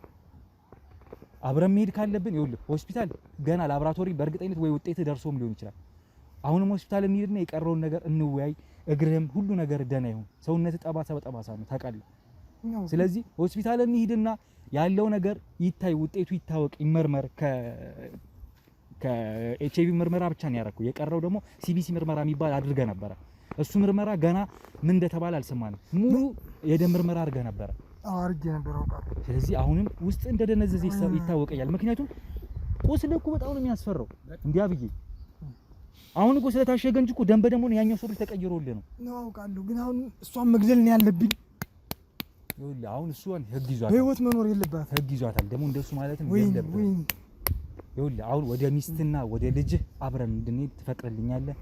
አብረን መሄድ ካለብን ይኸውልህ ሆስፒታል ገና ላብራቶሪ በእርግጠኝነት ወይ ውጤት ደርሶም ሊሆን ይችላል። አሁንም ሆስፒታል እንሂድና የቀረውን ነገር እንወያይ። እግርህም ሁሉ ነገር ደህና ይሁን። ሰውነት ጠባሳ በጠባሳ ነው ታውቃለህ። ስለዚህ ሆስፒታል እንሂድና ያለው ነገር ይታይ፣ ውጤቱ ይታወቅ፣ ይመርመር። ከኤችአይቪ ምርመራ ብቻ ነው ያደረኩት። የቀረው ደግሞ ሲቢሲ ምርመራ የሚባል አድርገ ነበረ። እሱ ምርመራ ገና ምን እንደተባለ አልሰማንም። ሙሉ የደም ምርመራ አድርገ ነበረ። አርጌ ነበር አውቃለሁ። ስለዚህ አሁንም ውስጥ እንደደነዘዘ ይታወቀኛል። ምክንያቱም ቁስል እኮ በጣም ነው የሚያስፈራው። እንዲያ ብዬ አሁን እኮ ስለታሸገ እንጂ እኮ ደም በደም ነው ያኛው ሱሪ ተቀይሮልህ ነው አውቃለሁ። ግን አሁን እሷን መግደል ነው ያለብኝ። ይኸውልህ አሁን እሷን ህግ ይዟታል፣ በህይወት መኖር የለባትም። ህግ ይዟታል ደግሞ እንደሱ ማለትም የለብህም። ይኸውልህ አሁን ወደ ሚስትና ወደ ልጅህ አብረን እንድንሄድ ትፈቅድልኛለህ?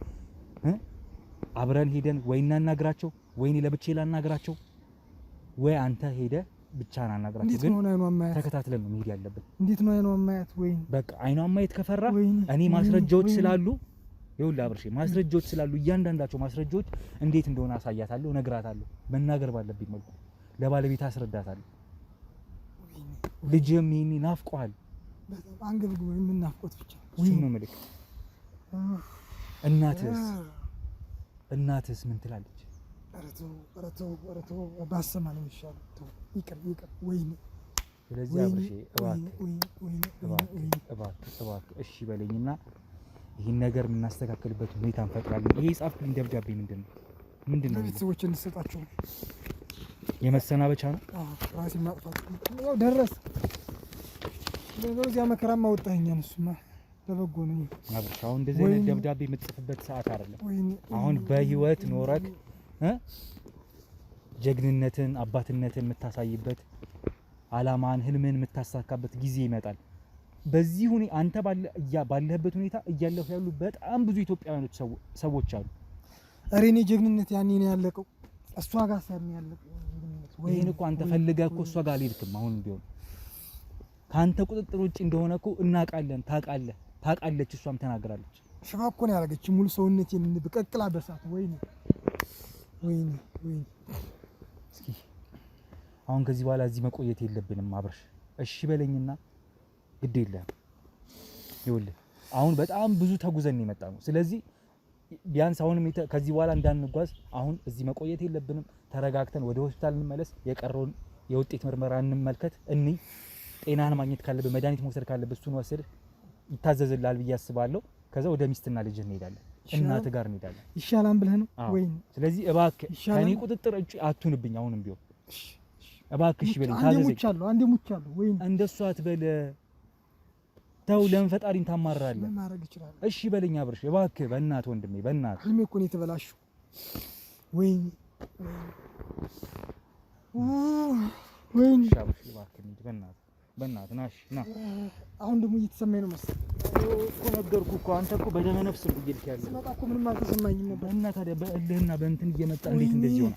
አብረን ሄደን ወይ እናናግራቸው ወይ እኔ ለብቻዬ ላናግራቸው ወይ አንተ ሄደህ ብቻህን አናግራቸው። ግን ተከታትለን ነው መሄድ ያለብን። እንዴት ነው አይኗን ማየት? ወይ በቃ አይኗን ማየት ከፈራ እኔ ማስረጃዎች ስላሉ ይኸውልህ አብርሽ ማስረጃዎች ስላሉ እያንዳንዳቸው ማስረጃዎች እንዴት እንደሆነ አሳያታለሁ፣ እነግራታለሁ። መናገር ባለብኝ መልኩ ለባለቤት አስረዳታለሁ። ልጅም ይሄን ናፍቆሃል። በጣም አንገብግቦ ምን ናፍቆት ብቻ እሱን ነው የምልህ። እናትስ ምን ትላለች? ኧረ ተው ባሰማ ነው የሚሻለው። ተው ይቅር ወይኔ። ስለዚህ አብርሽ እባክህ እሺ በለኝና ይህን ነገር የምናስተካክልበት ሁኔታ እንፈጥራለን። ይሄ የጻፍኩልኝ ደብዳቤ ምንድን ነው? ለቤተሰቦች እንሰጣቸው የመሰናበቻ ነው። ራሴ ማጥፋት ያው ደረስ ለዚያ መከራማ ወጣኸኛል። እሱማ ለበጎ ነው አብርሽ። አሁን እንደዚህ አይነት ደብዳቤ የምትጽፍበት ሰዓት አይደለም። አሁን በህይወት ኖረክ ጀግንነትን አባትነትን የምታሳይበት አላማን ህልምን የምታሳካበት ጊዜ ይመጣል። በዚህ ሁኔታ አንተ ባለህበት ሁኔታ እያለፉ ያሉ በጣም ብዙ ኢትዮጵያውያኖች ሰዎች አሉ። ኧረ እኔ ጀግንነት ያኔ ነው ያለቀው። እሷ ጋር ሳር ነው ያለቀው። ይሄን እኮ አንተ ፈልገህ እኮ እሷ ጋር አልሄድክም። አሁን ቢሆን ካንተ ቁጥጥር ውጭ እንደሆነ እኮ እናውቃለን። ታውቃለች፣ እሷም ተናግራለች። ሽባ እኮ ነው ያደረገች። ሙሉ ሰውነቴን በቀቅላ በሳት። ወይኔ እስኪ አሁን ከዚህ በኋላ እዚህ መቆየት የለብንም አብርሽ። እሺ በለኝና ግድ የለም። ይኸውልህ አሁን በጣም ብዙ ተጉዘን የመጣ ነው። ስለዚህ ቢያንስ አሁንም ከዚህ በኋላ እንዳንጓዝ አሁን እዚህ መቆየት የለብንም። ተረጋግተን ወደ ሆስፒታል እንመለስ። የቀረውን የውጤት ምርመራ እንመልከት። ጤናን ማግኘት ካለብህ መድኃኒት መውሰድ ካለብህ እሱን ወስድ፣ ይታዘዝልሃል ብዬ አስባለሁ። ከዛ ወደ ሚስትና ልጅ እንሄዳለን፣ እናት ጋር እንሄዳለን። ይሻላል ብለህ ነው ወይ? ስለዚህ እባክህ ከኔ ቁጥጥር እጪ አትሁንብኝ። አሁንም ቢሆን እባክህ እሺ በለኝ። ታዘዘኝ። አንዴ ሙቻለሁ ወይ? እንደሱ አትበል። ተው፣ ለምን ፈጣሪን ታማራለህ? ምን ማድረግ ይችላል? እሺ በለኝ አብርሽ እባክህ። በእናትህ ወንድሜ በእናትህ ህልሜ እኮ ነው የተበላሸው። ወይ አብርሽ እባክህ እንሂድ በእናትህ ና። አሁን ደግሞ እየተሰማኝ ነው መሰለኝ እኮ ነገርኩህ እኮ አንተ እኮ በደመ ነፍስ ነው እየሄድክ ያለው። ስመጣ እኮ ምንም አልተሰማኝም ነበር። እና ታዲያ በእልህና በእንትን እየመጣ እንዴት እንደዚህ ሆነ?